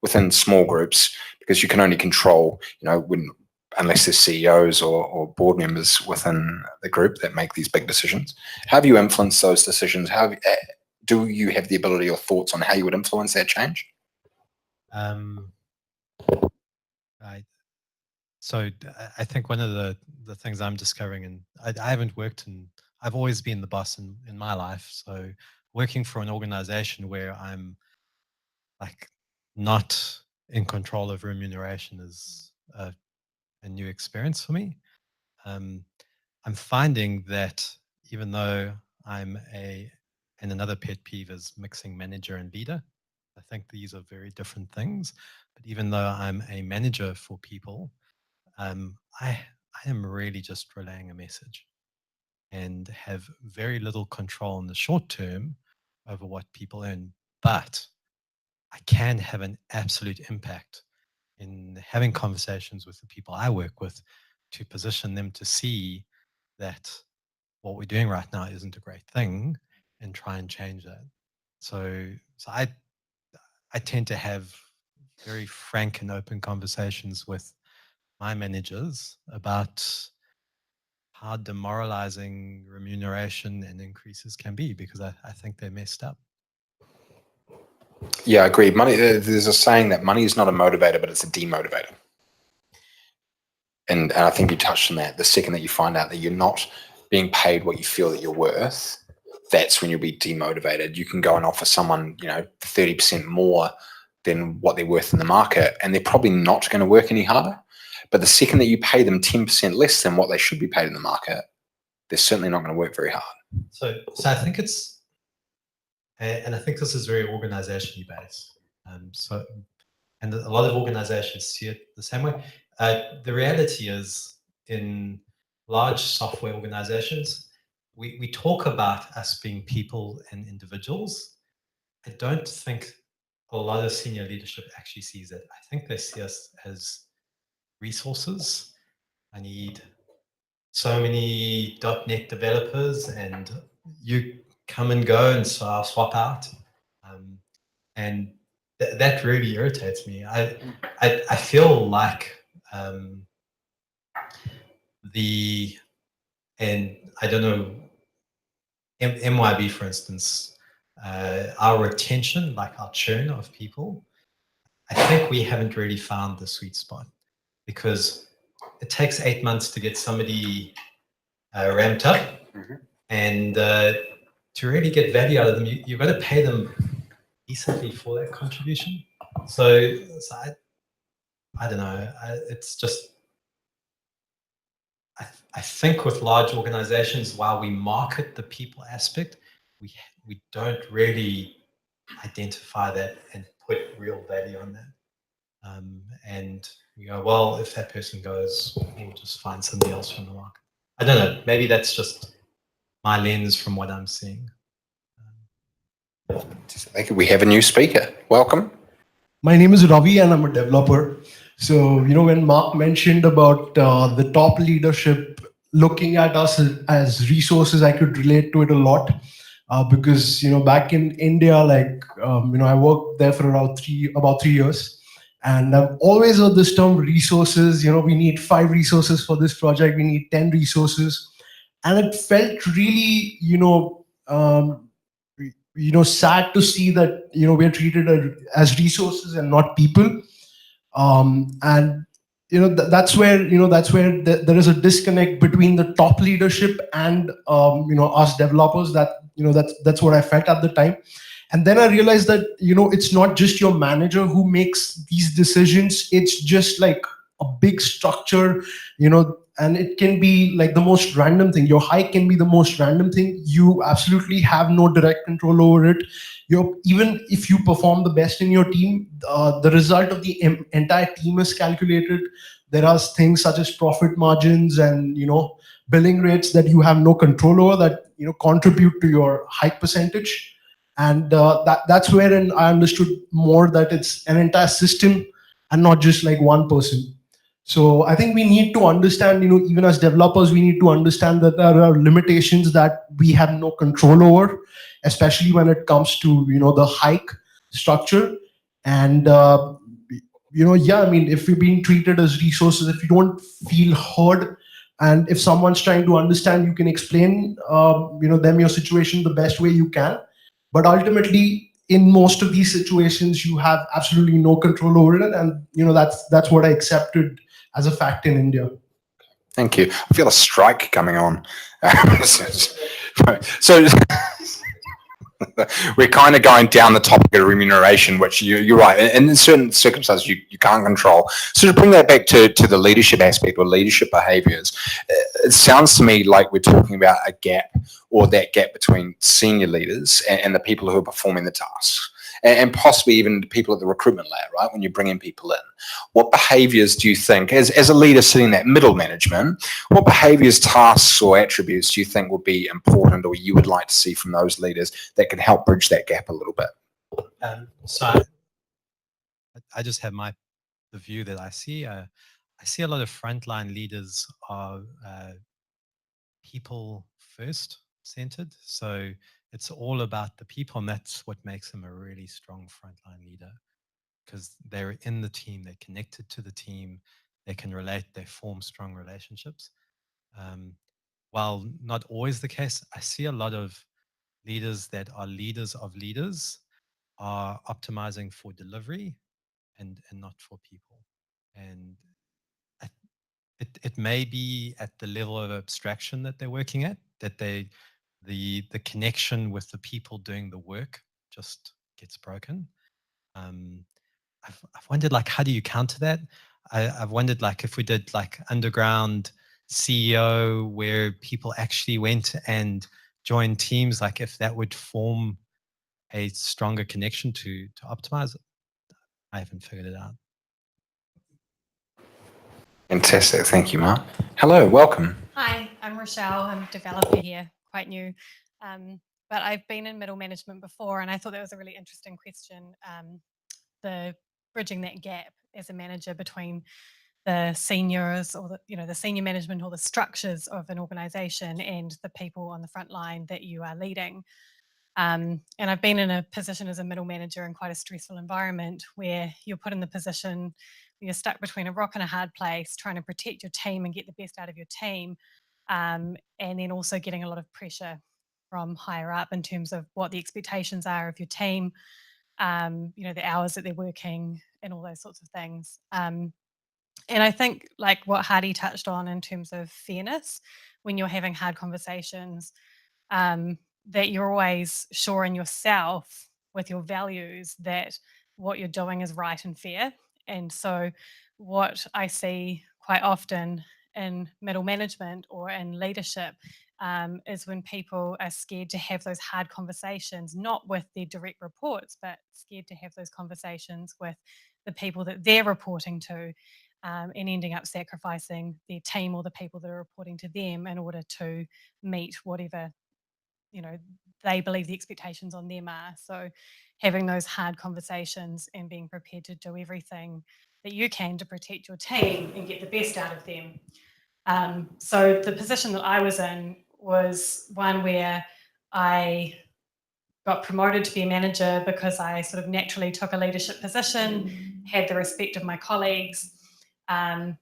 within small groups? Because you can only control, unless there's CEOs or board members within the group that make these big decisions. How have you influenced those decisions? Do you have the ability or thoughts on how you would influence that change? So I think one of the things I'm discovering, and I haven't worked I've always been the boss in my life. So working for an organization where I'm like not in control of remuneration is a new experience for me. I'm finding that even though and another pet peeve is mixing manager and leader. I think these are very different things. But even though I'm a manager for people, I am really just relaying a message and have very little control in the short term over what people earn. But I can have an absolute impact in having conversations with the people I work with to position them to see that what we're doing right now isn't a great thing and try and change that. So I tend to have very frank and open conversations with my managers about how demoralizing remuneration and increases can be, because I think they're messed up. Yeah, I agree. Money. There's a saying that money is not a motivator, but it's a demotivator. And I think you touched on that. The second that you find out that you're not being paid what you feel that you're worth, that's when you'll be demotivated. You can go and offer someone, 30% more than what they're worth in the market, and they're probably not going to work any harder. But the second that you pay them 10% less than what they should be paid in the market, they're certainly not going to work very hard. So I think and I think this is very organizationally based. And a lot of organizations see it the same way. The reality is, in large software organizations, we talk about us being people and individuals. I don't think a lot of senior leadership actually sees it. I think they see us as resources. I need so many .NET developers, and you come and go, and so I'll swap out. And that really irritates me. I feel like and I don't know, MYB, for instance, our retention, like our churn of people, I think we haven't really found the sweet spot, because it takes 8 months to get somebody ramped up, and to really get value out of them, you've got to pay them decently for that contribution. So I don't know. It's just, I think with large organizations, while we market the people aspect, we don't really identify that and put real value on that. And We go, well, if that person goes, we'll just find somebody else from the market. I don't know. Maybe that's just my lens from what I'm seeing. Thank you. We have a new speaker. Welcome. My name is Ravi and I'm a developer. So, when Mark mentioned about the top leadership looking at us as resources, I could relate to it a lot because, back in India, I worked there for about 3 years. And I've always heard this term resources, we need 5 resources for this project, we need 10 resources. And it felt really, sad to see that, we're treated as resources and not people. And that's where there is a disconnect between the top leadership and us developers. That's what I felt at the time. And then I realized that it's not just your manager who makes these decisions. It's just like a big structure, and it can be like the most random thing. Your hike can be the most random thing. You absolutely have no direct control over it. Even if you perform the best in your team, the result of the entire team is calculated. There are things such as profit margins and billing rates that you have no control over that contribute to your hike percentage. And that's wherein I understood more that it's an entire system and not just like one person. So I think we need to understand, even as developers, we need to understand that there are limitations that we have no control over, especially when it comes to, the hike structure. And, if you're being treated as resources, if you don't feel heard, and if someone's trying to understand, you can explain, them your situation the best way you can. But ultimately, in most of these situations, you have absolutely no control over it. And, that's what I accepted as a fact in India. Thank you. I feel a strike coming on. So we're kind of going down the topic of remuneration, which you're right. And in certain circumstances, you can't control. So to bring that back to the leadership aspect or leadership behaviors, it sounds to me like we're talking about a gap, or that gap between senior leaders and the people who are performing the tasks. And possibly even the people at the recruitment layer, right? When you're bringing people in, what behaviors do you think, as a leader sitting in that middle management, what behaviors, tasks, or attributes do you think would be important, or you would like to see from those leaders that can help bridge that gap a little bit? So I just have the view that I see. I see a lot of frontline leaders are people first centered. So it's all about the people, and that's what makes them a really strong frontline leader, because they're in the team, they're connected to the team, they can relate, they form strong relationships. While not always the case, I see a lot of leaders that are leaders of leaders are optimizing for delivery and not for people. And it may be at the level of abstraction that they're working at, that the connection with the people doing the work just gets broken. I've wondered, like, how do you counter that? I've wondered, like, if we did like underground CEO where people actually went and joined teams, like if that would form a stronger connection to optimize it. I haven't figured it out. Fantastic. Thank you, Mark. Hello, welcome. Hi, I'm Rochelle. I'm a developer here, quite new. But I've been in middle management before, and I thought that was a really interesting question. The bridging that gap as a manager between the seniors, or the senior management, or the structures of an organization, and the people on the front line that you are leading. And I've been in a position as a middle manager in quite a stressful environment where you're put in the position where you're stuck between a rock and a hard place, trying to protect your team and get the best out of your team, and then also getting a lot of pressure from higher up in terms of what the expectations are of your team, the hours that they're working and all those sorts of things. And I think, like what Hardy touched on in terms of fairness, when you're having hard conversations, that you're always sure in yourself with your values that what you're doing is right and fair. And so what I see quite often in middle management or in leadership is when people are scared to have those hard conversations, not with their direct reports, but scared to have those conversations with the people that they're reporting to, and ending up sacrificing their team or the people that are reporting to them in order to meet whatever, you know, they believe the expectations on them are. So having those hard conversations and being prepared to do everything that you can to protect your team and get the best out of them. So the position that I was in was one where I got promoted to be a manager because I sort of naturally took a leadership position, had the respect of my colleagues, and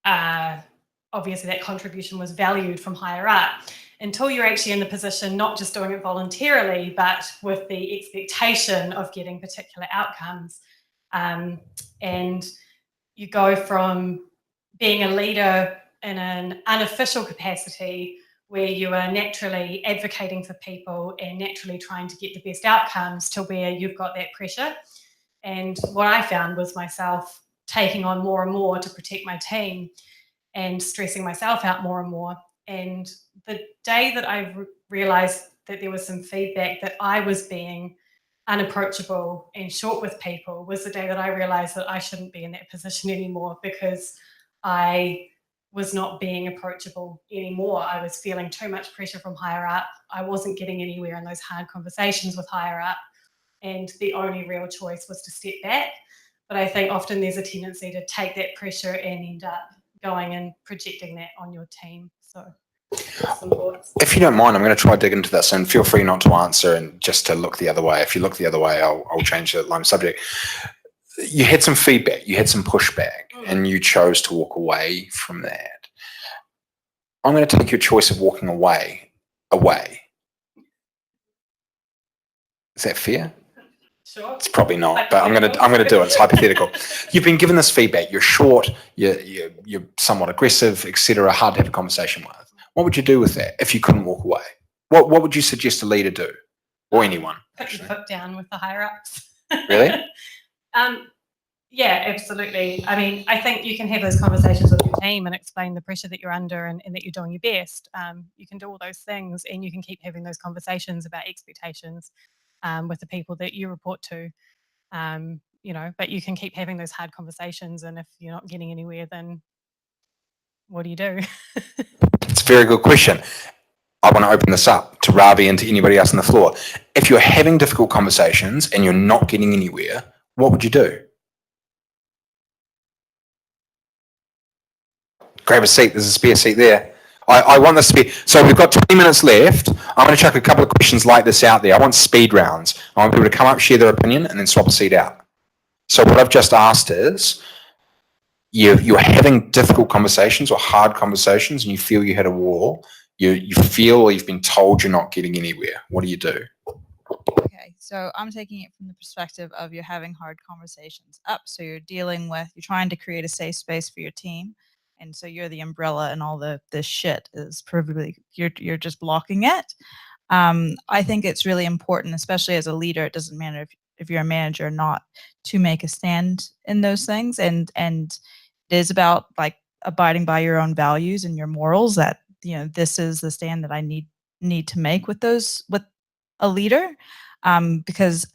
obviously that contribution was valued from higher up, until you're actually in the position not just doing it voluntarily, but with the expectation of getting particular outcomes. And you go from being a leader in an unofficial capacity where you are naturally advocating for people and naturally trying to get the best outcomes, to where you've got that pressure. And what I found was myself taking on more and more to protect my team and stressing myself out more and more. And the day that I realized that there was some feedback that I was being unapproachable and short with people was the day that I realized that I shouldn't be in that position anymore, because I was not being approachable anymore. I was feeling too much pressure from higher up. I wasn't getting anywhere in those hard conversations with higher up. And the only real choice was to step back. But I think often there's a tendency to take that pressure and end up going and projecting that on your team. So some thoughts. If you don't mind, I'm going to try to dig into this, and feel free not to answer and just to look the other way. If you look the other way, I'll change the line of subject. You had some feedback, you had some pushback, and you chose to walk away from that. I'm going to take your choice of walking away. Is that fair? Sure. It's probably not, but I'm going to do it. It's hypothetical. You've been given this feedback. You're short. You're somewhat aggressive, etc. Hard to have a conversation with. What would you do with that if you couldn't walk away? What would you suggest a leader do, or anyone? Put your foot down with the higher ups. Really? Yeah, absolutely. I mean, I think you can have those conversations with your team and explain the pressure that you're under, and that you're doing your best. You can do all those things, and you can keep having those conversations about expectations with the people that you report to. You know, but you can keep having those hard conversations, and if you're not getting anywhere, then what do you do? It's a very good question. I want to open this up to Ravi and to anybody else on the floor. If you're having difficult conversations and you're not getting anywhere, what would you do? Grab a seat. There's a spare seat there. I want this to be, so we've got 20 minutes left. I'm going to chuck a couple of questions like this out there. I want speed rounds. I want people to come up, share their opinion, and then swap a seat out. So what I've just asked is, you're having difficult conversations or hard conversations, and you feel you hit a wall. You feel you've been told you're not getting anywhere. What do you do? Okay, so I'm taking it from the perspective of you're having hard conversations up. So you're trying to create a safe space for your team. And so you're the umbrella, and all this shit is probably, you're just blocking it. I think it's really important, especially as a leader, it doesn't matter if you're a manager or not, to make a stand in those things. And it is about like abiding by your own values and your morals, that, you know, this is the stand that I need to make with a leader. Because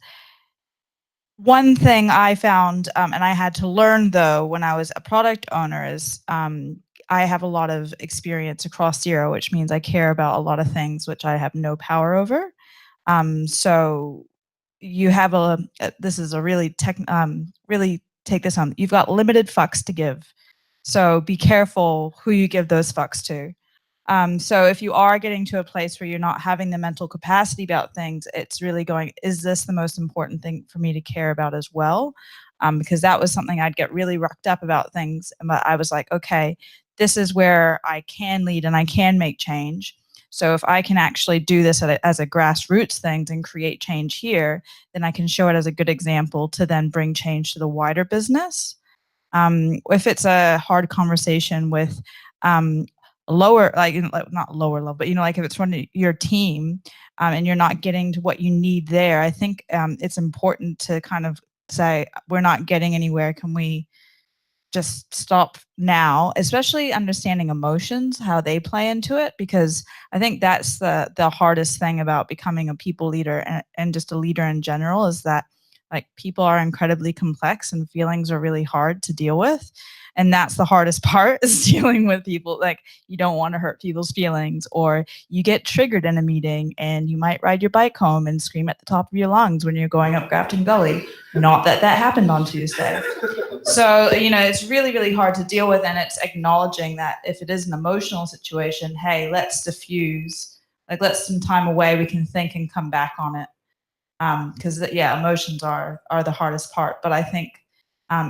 one thing I found, and I had to learn though when I was a product owner, is I have a lot of experience across Xero, which means I care about a lot of things which I have no power over. So you have this is a really really take this on. You've got limited fucks to give. So be careful who you give those fucks to. So if you are getting to a place where you're not having the mental capacity about things, it's really going, is this the most important thing for me to care about as well? Because that was something I'd get really rocked up about things. But I was like, okay, this is where I can lead and I can make change. So if I can actually do this as a grassroots thing and create change here, then I can show it as a good example to then bring change to the wider business. If it's a hard conversation with lower, like not lower level, but like if it's from your team and you're not getting to what you need there, I think it's important to kind of say, we're not getting anywhere. Can we just stop now? Especially understanding emotions, how they play into it, because I think that's the hardest thing about becoming a people leader and just a leader in general, is that Like people are incredibly complex and feelings are really hard to deal with. And that's the hardest part is dealing with people. Like you don't want to hurt people's feelings, or you get triggered in a meeting and you might ride your bike home and scream at the top of your lungs when you're going up Grafton Gully. Not that that happened on Tuesday. So, it's really, really hard to deal with. And it's acknowledging that if it is an emotional situation, hey, let's diffuse, like let's some time away, we can think and come back on it. Because emotions are the hardest part. But I think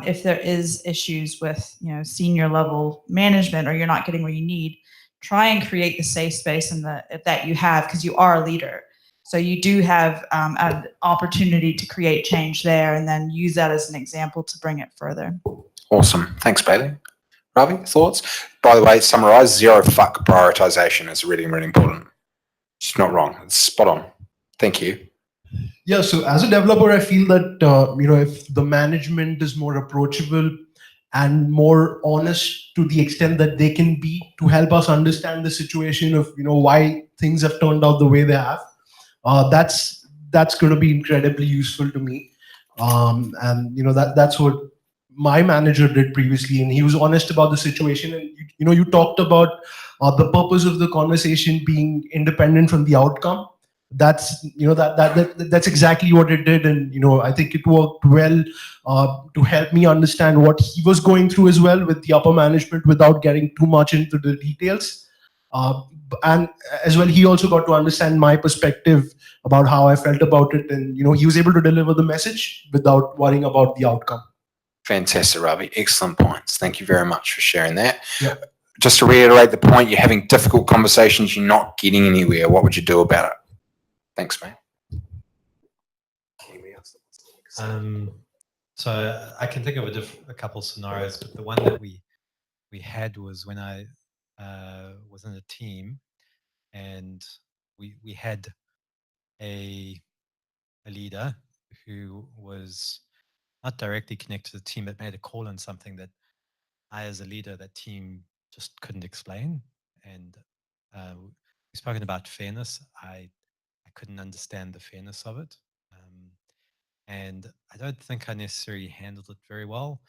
if there is issues with senior level management, or you're not getting what you need, try and create the safe space that you have, because you are a leader. So you do have an opportunity to create change there, and then use that as an example to bring it further. Awesome. Thanks, Bailey. Ravi, thoughts? By the way, summarize, zero fuck prioritization is really, really important. It's not wrong. It's spot on. Thank you. Yeah, so as a developer, I feel that if the management is more approachable and more honest to the extent that they can be, to help us understand the situation of why things have turned out the way they have, that's going to be incredibly useful to me. And that's what my manager did previously, and he was honest about the situation. And you talked about the purpose of the conversation being independent from the outcome. That's that's exactly what it did, and I think it worked well to help me understand what he was going through as well with the upper management, without getting too much into the details. And as well, he also got to understand my perspective about how I felt about it, and he was able to deliver the message without worrying about the outcome. Fantastic, Ravi. Excellent points. Thank you very much for sharing that. Yeah. Just to reiterate the point, you're having difficult conversations, you're not getting anywhere. What would you do about it? Thanks, mate. So I can think of a couple of scenarios, but the one that we had was when I was in a team, and we had a leader who was not directly connected to the team, but made a call on something that I, as a leader, that team just couldn't explain. And we've spoken about fairness. I couldn't understand the fairness of it. And I don't think I necessarily handled it very well,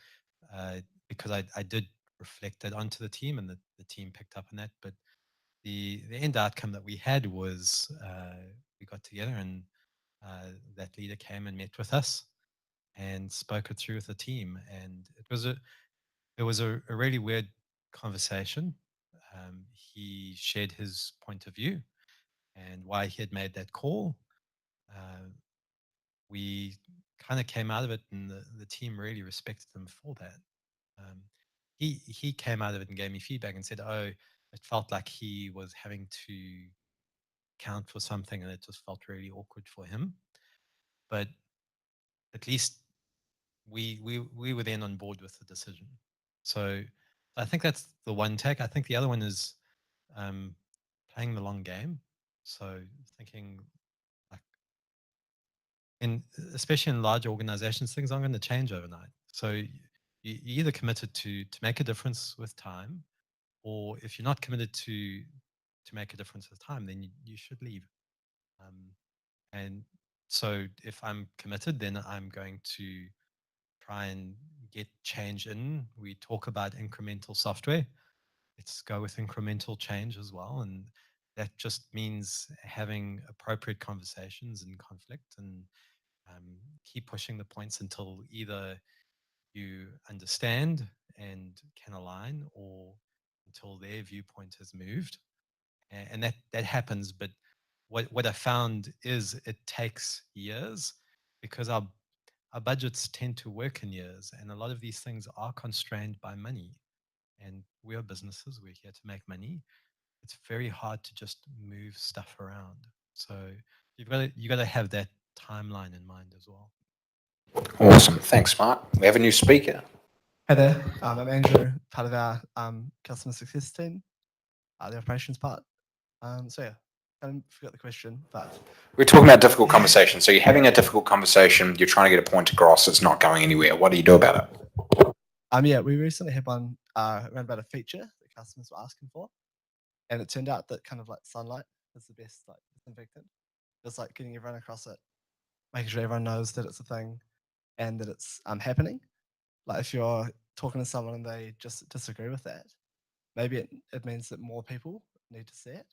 because I did reflect that onto the team, and the team picked up on that. But the end outcome that we had was we got together, and that leader came and met with us and spoke it through with the team. And it was a really weird conversation. He shared his point of view and why he had made that call. We kind of came out of it, and the team really respected him for that. He came out of it and gave me feedback and said, "Oh, it felt like he was having to count for something, and it just felt really awkward for him." But at least we were then on board with the decision. So I think that's the one take. I think the other one is playing the long game. So thinking, like, especially in large organizations, things aren't going to change overnight. So you either committed to make a difference with time, or if you're not committed to make a difference with time, then you should leave. And so if I'm committed, then I'm going to try and get change in. We talk about incremental software. Let's go with incremental change as well. And that just means having appropriate conversations and conflict, and keep pushing the points until either you understand and can align, or until their viewpoint has moved. And that happens. But what I found is it takes years, because our budgets tend to work in years, and a lot of these things are constrained by money. And we are businesses, we're here to make money. It's very hard to just move stuff around. So you got to have that timeline in mind as well. Awesome. Thanks, Mark. We have a new speaker. Hi there. I'm Andrew, part of our customer success team, the operations part. So yeah, I forgot the question, but We're talking about difficult conversations. So you're having a difficult conversation, you're trying to get a point across, it's not going anywhere. What do you do about it? yeah, we recently had one around about a feature that customers were asking for, and it turned out that kind of like sunlight is the best like disinfectant. It's like getting everyone across it, making sure everyone knows that it's a thing, and that it's happening. Like if you're talking to someone and they just disagree with that, maybe it means that more people need to see it.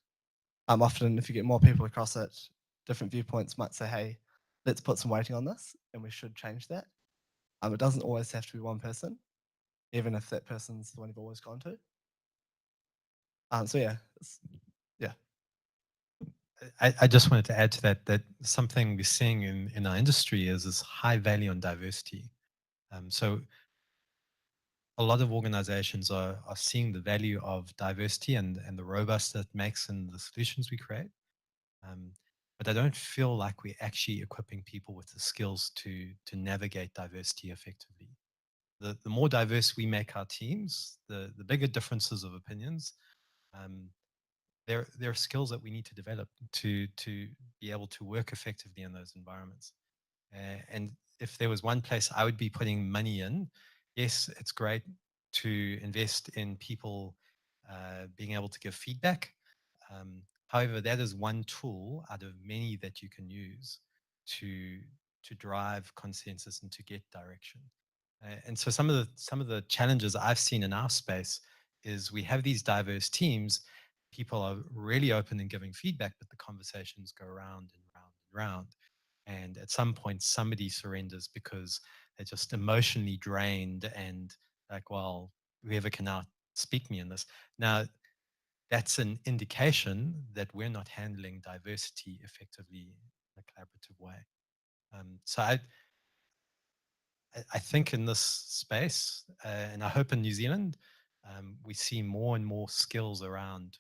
Often, if you get more people across it, different viewpoints might say, hey, let's put some weighting on this and we should change that. It doesn't always have to be one person, even if that person's the one you've always gone to. So yeah, yeah. I just wanted to add to that something we're seeing in our industry is this high value on diversity. So a lot of organizations are seeing the value of diversity and the robust that makes in the solutions we create. But I don't feel like we're actually equipping people with the skills to navigate diversity effectively. The more diverse we make our teams, the bigger differences of opinions. There are skills that we need to develop to be able to work effectively in those environments. And if there was one place I would be putting money in, yes, it's great to invest in people being able to give feedback. However, that is one tool out of many that you can use to drive consensus and to get direction. And so some of the challenges I've seen in our space is we have these diverse teams. People are really open in giving feedback, but the conversations go round and round and round. And at some point, somebody surrenders because they're just emotionally drained and like, well, whoever can now speak me in this. Now, that's an indication that we're not handling diversity effectively in a collaborative way. So I think in this space, and I hope in New Zealand, we see more and more skills around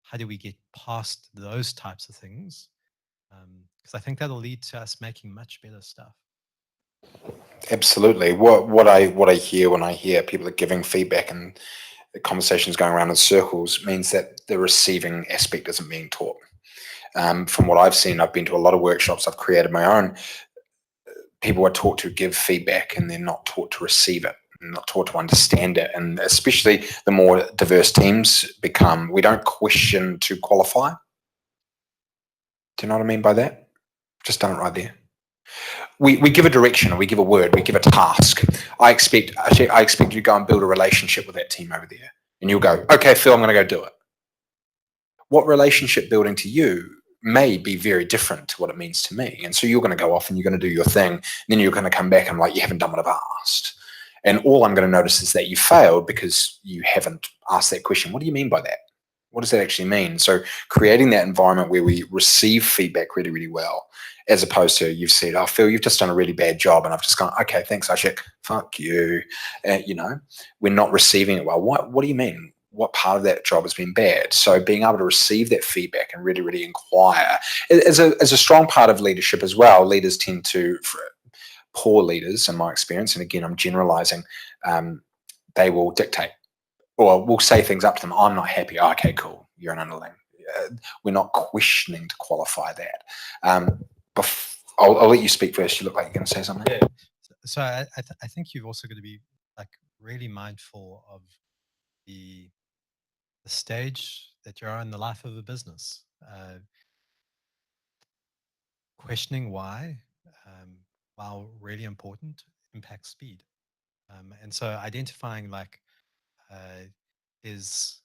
how do we get past those types of things, because I think that'll lead to us making much better stuff. Absolutely. What I hear when I hear people are giving feedback and the conversations going around in circles means that the receiving aspect isn't being taught. From what I've seen, I've been to a lot of workshops. I've created my own. People are taught to give feedback and they're not taught to receive it, not taught to understand it. And especially the more diverse teams become, we don't question to qualify. Do you know what I mean by that? Just done it right there. We give a direction, or we give a word, we give a task. I expect you to go and build a relationship with that team over there. And you'll go, okay, Phil, I'm going to go do it. What relationship building to you may be very different to what it means to me. And so you're going to go off and you're going to do your thing. And then you're going to come back and like, you haven't done what I've asked. And all I'm going to notice is that you failed because you haven't asked that question. What do you mean by that? What does that actually mean? So creating that environment where we receive feedback really, really well, as opposed to you've said, oh, Phil, you've just done a really bad job. And I've just gone, okay, thanks, Ashik. Fuck you. We're not receiving it well. What do you mean? What part of that job has been bad? So being able to receive that feedback and really, really inquire is a strong part of leadership as well. Leaders tend to, poor leaders, in my experience, and again, I'm generalizing, they will dictate or we'll say things up to them. I'm not happy. Oh, okay, cool. You're an underling. We're not questioning to qualify that. I'll let you speak first. You look like you're going to say something. Yeah. So I think you've also got to be like really mindful of the stage that you're in the life of a business. Questioning why, while really important, impacts speed. And so identifying like, is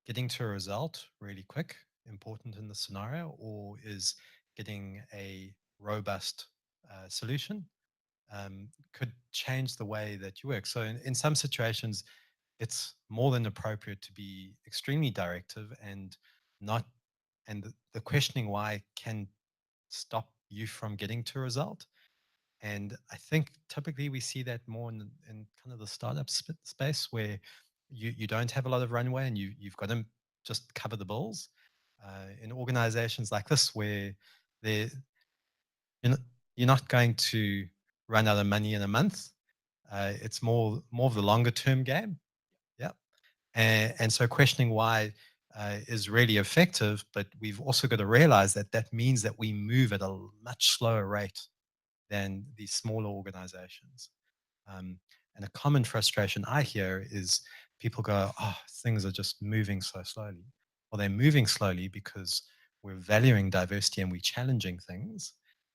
getting to a result really quick important in the scenario, or is getting a robust solution could change the way that you work. So in some situations, it's more than appropriate to be extremely directive and not, and the questioning why can stop you from getting to a result. And I think typically we see that more in kind of the startup space where you don't have a lot of runway and you've got to just cover the bills. In organizations like this where you're not going to run out of money in a month. It's more of the longer term game. Yeah. And so questioning why is really effective, but we've also got to realize that that means that we move at a much slower rate than these smaller organizations. And a common frustration I hear is people go, oh, things are just moving so slowly. Well, they're moving slowly because we're valuing diversity and we're challenging things.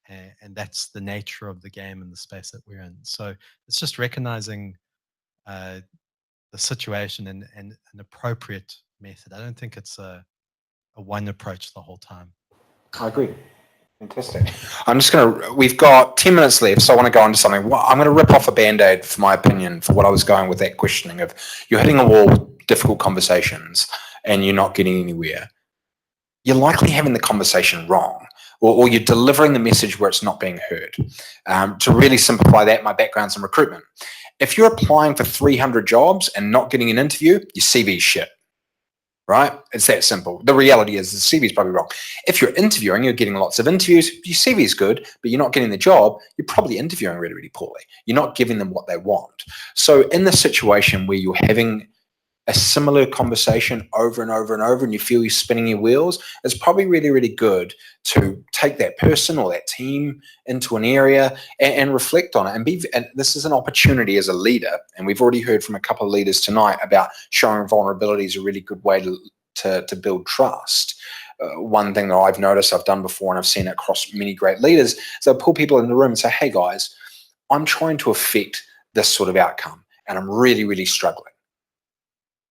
and that's the nature of the game and the space that we're in. So it's just recognizing the situation and an appropriate method. I don't think it's a one approach the whole time. I agree. Fantastic. We've got 10 minutes left, so I want to go on to something. I'm going to rip off a Band-Aid for my opinion for what I was going with that questioning of you're hitting a wall with difficult conversations and you're not getting anywhere. You're likely having the conversation wrong, or you're delivering the message where it's not being heard. To really simplify that, my background's in recruitment. If you're applying for 300 jobs and not getting an interview, your CV is shit. Right? It's that simple. The reality is the CV is probably wrong. If you're interviewing, you're getting lots of interviews, your CV is good, but you're not getting the job, you're probably interviewing really, really poorly. You're not giving them what they want. So in the situation where you're having a similar conversation over and over and over and you feel you're spinning your wheels, it's probably really, really good to take that person or that team into an area and reflect on it. And this is an opportunity as a leader, and we've already heard from a couple of leaders tonight about showing vulnerability is a really good way to build trust. One thing that I've noticed I've done before, and I've seen it across many great leaders, is they'll pull people in the room and say, hey guys, I'm trying to affect this sort of outcome and I'm really, really struggling.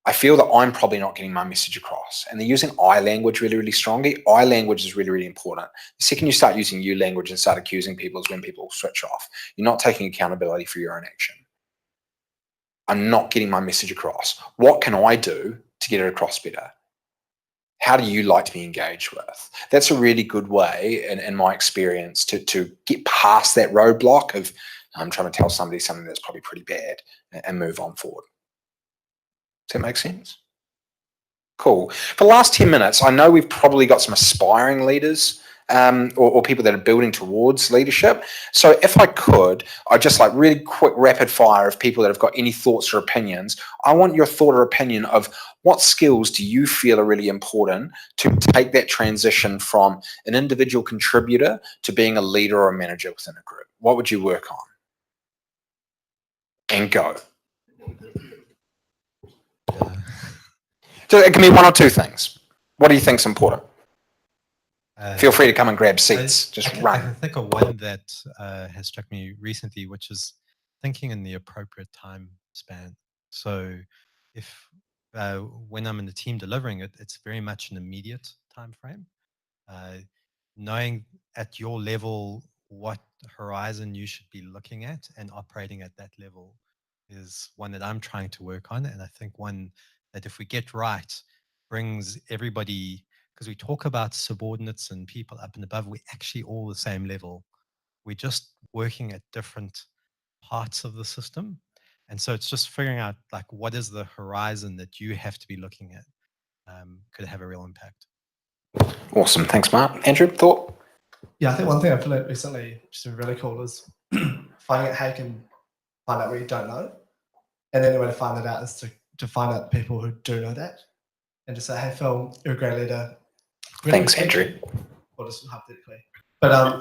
I feel that I'm probably not getting my message across. And they're using I language really, really strongly. I language is really, really important. The second you start using you language and start accusing people is when people switch off. You're not taking accountability for your own action. I'm not getting my message across. What can I do to get it across better? How do you like to be engaged with? That's a really good way, in my experience, to get past that roadblock of I'm trying to tell somebody something that's probably pretty bad and move on forward. Does that make sense? Cool. For the last 10 minutes, I know we've probably got some aspiring leaders or people that are building towards leadership. So if I could, I'd just like really quick rapid fire of people that have got any thoughts or opinions. I want your thought or opinion of what skills do you feel are really important to take that transition from an individual contributor to being a leader or a manager within a group? What would you work on? And go. So it can be one or two things. What do you think is important? Feel free to come and grab seats. I can think of one that has struck me recently, which is thinking in the appropriate time span. So if when I'm in the team delivering it, it's very much an immediate time frame. Knowing at your level what horizon you should be looking at and operating at that level is one that I'm trying to work on. And I think one that if we get right, brings everybody, because we talk about subordinates and people up and above, we're actually all the same level. We're just working at different parts of the system. And so it's just figuring out like what is the horizon that you have to be looking at could have a real impact. Awesome. Thanks, Mark. Andrew, thought? Yeah, I think one thing I've learned recently, which has been really cool, is finding out how you can find out what you don't know. And then the way to find that out is to find out people who do know that and just say, hey, Phil, you're a great leader. Really Thanks, Andrew. Or just hypothetically. But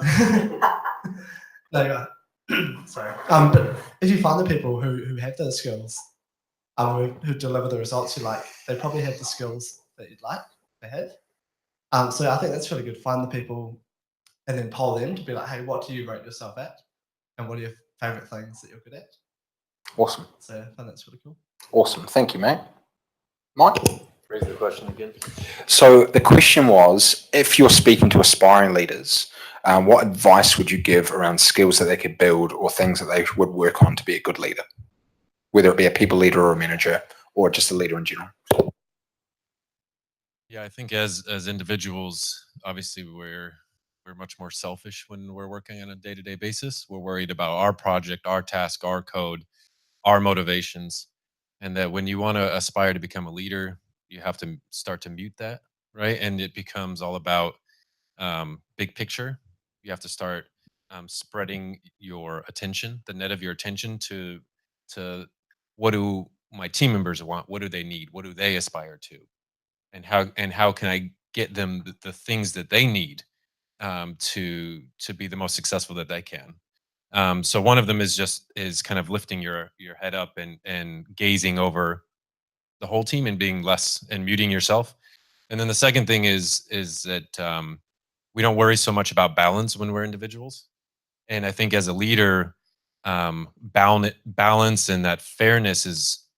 no, you are. Sorry. But if you find the people who have those skills, who deliver the results you like, they probably have the skills that you'd like they have. So I think that's really good. Find the people and then poll them to be like, hey, what do you rate yourself at? And what are your favorite things that you're good at? Awesome. So I find that's really cool. Awesome. Thank you, mate. Mike? Raise the question again. So the question was, if you're speaking to aspiring leaders, what advice would you give around skills that they could build or things that they would work on to be a good leader? Whether it be a people leader or a manager or just a leader in general. Yeah, I think as individuals, obviously we're much more selfish when we're working on a day-to-day basis. We're worried about our project, our task, our code, our motivations. And that when you want to aspire to become a leader, you have to start to mute that, right? And it becomes all about big picture. You have to start spreading your attention, the net of your attention to what do my team members want? What do they need? What do they aspire to? And how can I get them the things that they need to be the most successful that they can? So one of them is kind of lifting your head up and gazing over the whole team and being less and muting yourself. And then the second thing is that we don't worry so much about balance when we're individuals. And I think as a leader, balance and that fairness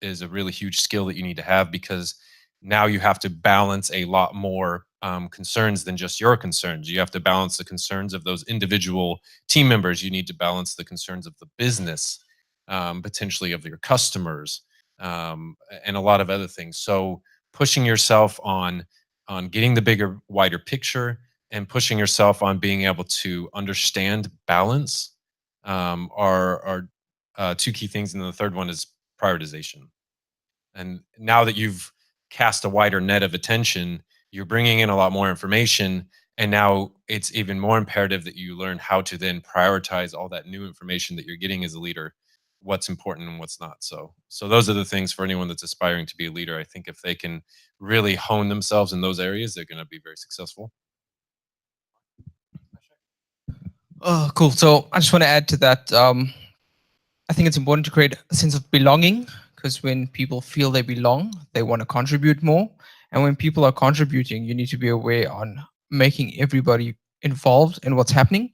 is a really huge skill that you need to have, because now you have to balance a lot more concerns than just your concerns. You have to balance the concerns of those individual team members. You need to balance the concerns of the business, potentially of your customers, and a lot of other things. So pushing yourself on getting the bigger, wider picture, and pushing yourself on being able to understand balance are two key things. And then the third one is prioritization. And now that you've cast a wider net of attention, you're bringing in a lot more information. And now it's even more imperative that you learn how to then prioritize all that new information that you're getting as a leader, what's important and what's not. So those are the things for anyone that's aspiring to be a leader. I think if they can really hone themselves in those areas, they're going to be very successful. Oh, cool. So I just want to add to that. I think it's important to create a sense of belonging, because when people feel they belong, they want to contribute more. And when people are contributing, you need to be aware on making everybody involved in what's happening.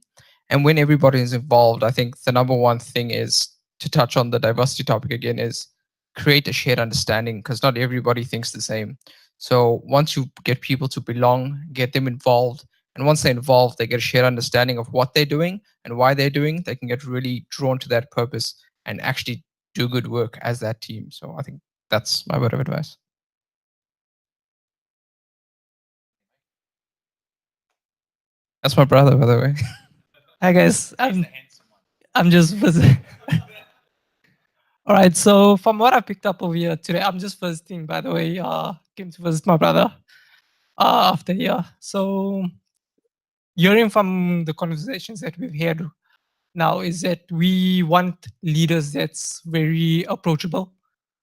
And when everybody is involved, I think the number one thing is, to touch on the diversity topic again, is create a shared understanding, because not everybody thinks the same. So once you get people to belong, get them involved, and once they're involved, they get a shared understanding of what they're doing and why they're doing, they can get really drawn to that purpose and actually do good work as that team. So I think that's my word of advice. That's my brother, by the way. Hi guys, I'm just visiting. All right, so from what I picked up over here today, I'm just visiting, by the way, came to visit my brother after here. So hearing from the conversations that we've had now is that we want leaders that's very approachable.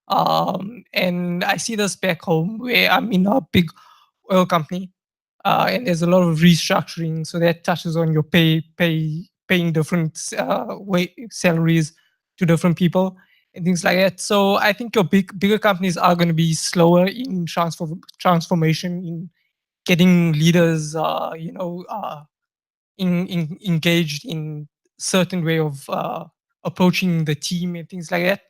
And I see this back home where I'm in a big oil company, and there's a lot of restructuring. So that touches on your paying different salaries to different people and things like that. So I think your bigger companies are going to be slower in transformation, in getting leaders, engaged in certain way of approaching the team and things like that.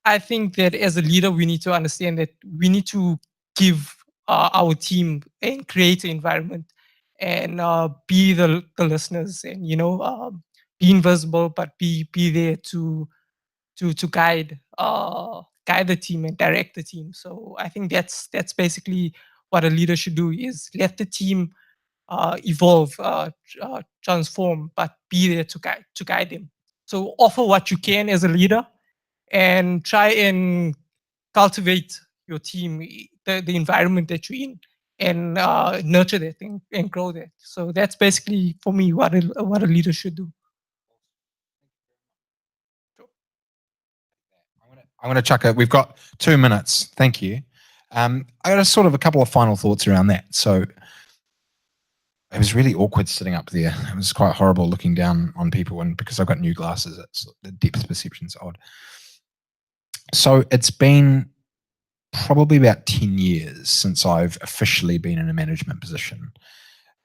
I think that as a leader, we need to understand that we need to give our team and create an environment and be the listeners, and be invisible, but be there to guide the team and direct the team. So I think that's basically what a leader should do, is let the team evolve, transform, but be there to guide them. So offer what you can as a leader, and try and cultivate your team, the environment that you're in, and nurture that and grow that. So that's basically, for me, what a leader should do. I'm going to chuck it. We've got 2 minutes. Thank you. I got a couple of final thoughts around that. So it was really awkward sitting up there. It was quite horrible looking down on people, and because I've got new glasses, the depth perception's odd. So it's been probably about 10 years since I've officially been in a management position,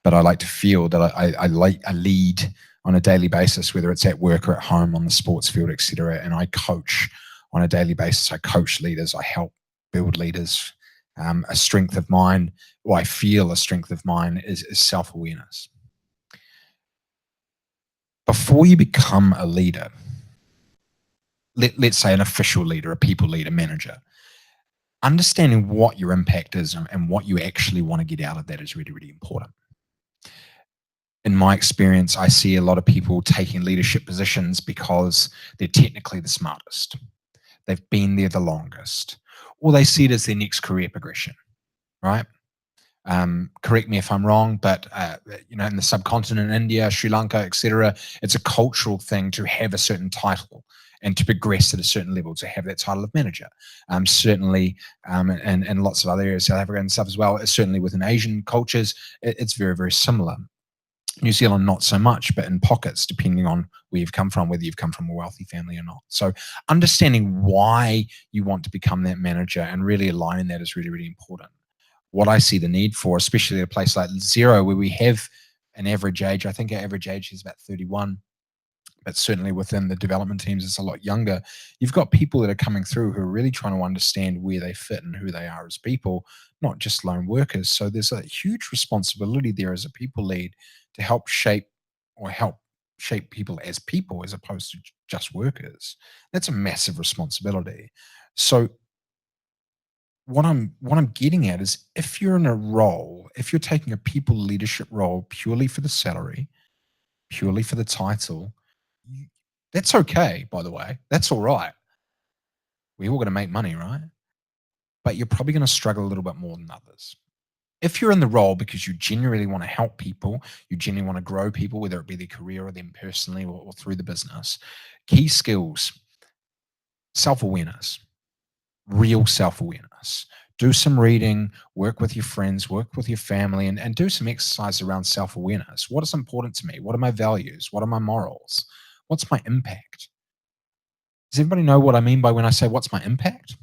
but I like to feel that I lead on a daily basis, whether it's at work or at home, on the sports field, etc. And I coach on a daily basis. I coach leaders. I help build leaders. A strength of mine, or I feel a strength of mine, is self-awareness. Before you become a leader, let's say an official leader, a people leader, manager, understanding what your impact is and what you actually want to get out of that is really, really important. In my experience, I see a lot of people taking leadership positions because they're technically the smartest. They've been there the longest, or they see it as their next career progression, right? Correct me if I'm wrong, but in the subcontinent, India, Sri Lanka, etc., it's a cultural thing to have a certain title and to progress at a certain level, to have that title of manager. Certainly, and lots of other areas, South Africa and stuff as well. Certainly within Asian cultures, it's very, very similar. New Zealand, not so much, but in pockets, depending on where you've come from, whether you've come from a wealthy family or not. So understanding why you want to become that manager and really aligning that is really, really important. What I see the need for, especially at a place like Xero, where we have an average age. I think our average age is about 31. But certainly within the development teams, it's a lot younger. You've got people that are coming through who are really trying to understand where they fit and who they are as people, not just lone workers. So there's a huge responsibility there as a people lead to help shape people as people as opposed to just workers. That's a massive responsibility. So what I'm getting at is, if you're in a role, if you're taking a people leadership role purely for the salary, purely for the title, that's okay, by the way. That's all right. We're all going to make money, right? But you're probably going to struggle a little bit more than others. If you're in the role because you genuinely want to help people, you genuinely want to grow people, whether it be their career or them personally or through the business, key skills: self-awareness, real self-awareness. Do some reading, work with your friends, work with your family, and do some exercise around self-awareness. What is important to me? What are my values? What are my morals? What's my impact? Does everybody know what I mean by when I say what's my impact?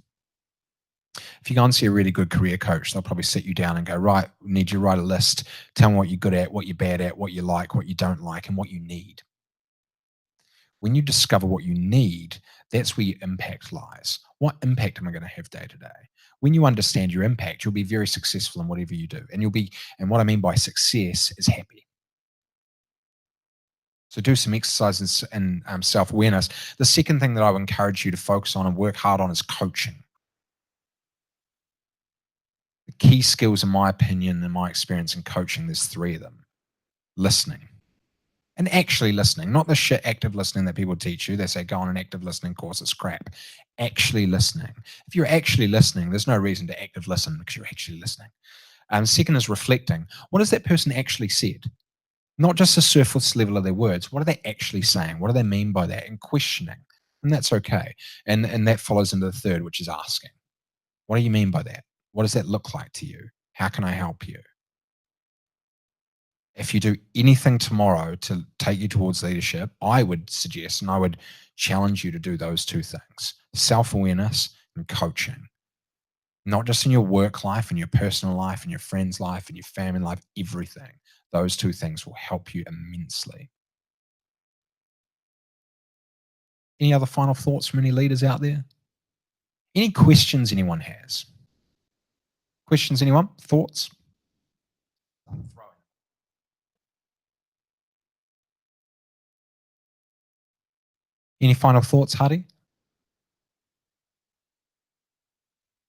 If you go and see a really good career coach, they'll probably sit you down and go, right, we need you to write a list. Tell me what you're good at, what you're bad at, what you like, what you don't like, and what you need. When you discover what you need, that's where your impact lies. What impact am I going to have day to day? When you understand your impact, you'll be very successful in whatever you do. And what I mean by success is happy. So do some exercises and self-awareness. The second thing that I would encourage you to focus on and work hard on is coaching. The key skills, in my opinion, in my experience in coaching, there's 3 of them. Listening. And actually listening, not the shit active listening that people teach you. They say, go on an active listening course, it's crap. Actually listening. If you're actually listening, there's no reason to active listen because you're actually listening. Second is reflecting. What has that person actually said? Not just the surface level of their words. What are they actually saying? What do they mean by that? And questioning. And that's okay. And that follows into the third, which is asking. What do you mean by that? What does that look like to you? How can I help you? If you do anything tomorrow to take you towards leadership, I would suggest and I would challenge you to do those 2 things: self-awareness and coaching. Not just in your work life and your personal life and your friends' life and your family life, everything. Those 2 things will help you immensely. Any other final thoughts from any leaders out there? Any questions anyone has? Questions, anyone? Thoughts? Any final thoughts, Hardy?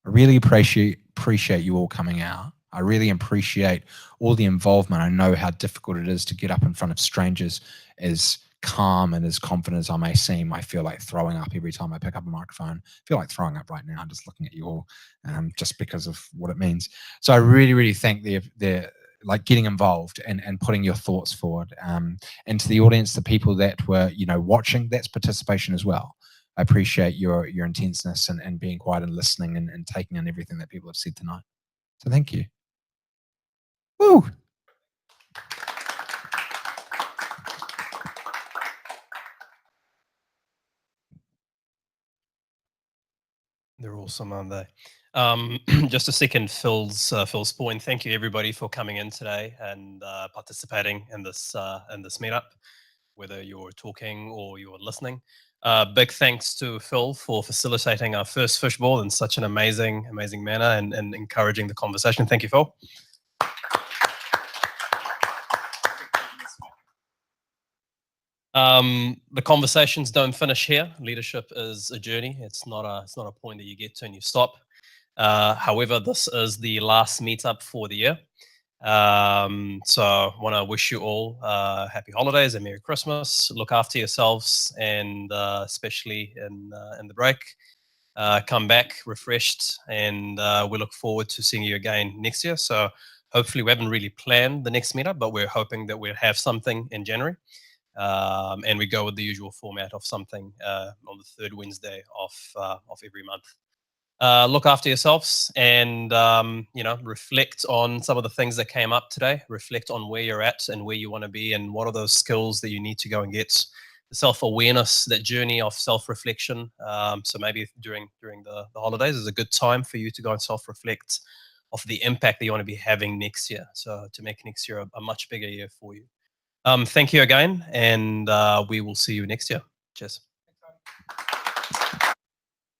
I really appreciate you all coming out. I really appreciate all the involvement. I know how difficult it is to get up in front of strangers. As calm and as confident as I may seem, I feel like throwing up every time I pick up a microphone. I feel like throwing up right now just looking at you all, just because of what it means. So I really, really thank the like getting involved and putting your thoughts forward. And to the audience, the people that were watching, that's participation as well. I appreciate your intenseness and being quiet and listening and taking in everything that people have said tonight. So thank you. Woo! They're awesome, aren't they? Just a second, Phil's point. Thank you everybody for coming in today and participating in this meetup, whether you're talking or you're listening. Big thanks to Phil for facilitating our first Fishbowl in such an amazing manner and encouraging the conversation. Thank you, Phil. The conversations don't finish here. Leadership is a journey. It's not a point that you get to and you stop. However, this is the last meetup for the year. So I want to wish you all happy holidays and Merry Christmas. Look after yourselves, and especially in the break. Come back refreshed, and we look forward to seeing you again next year. So hopefully we haven't really planned the next meetup, but we're hoping that we'll have something in January. And we go with the usual format of something on the third Wednesday of every month. Look after yourselves, and reflect on some of the things that came up today. Reflect on where you're at and where you want to be, and what are those skills that you need to go and get. The self-awareness, that journey of self-reflection. So maybe during the holidays is a good time for you to go and self-reflect of the impact that you want to be having next year. So to make next year a much bigger year for you. Thank you again, and we will see you next year. Cheers.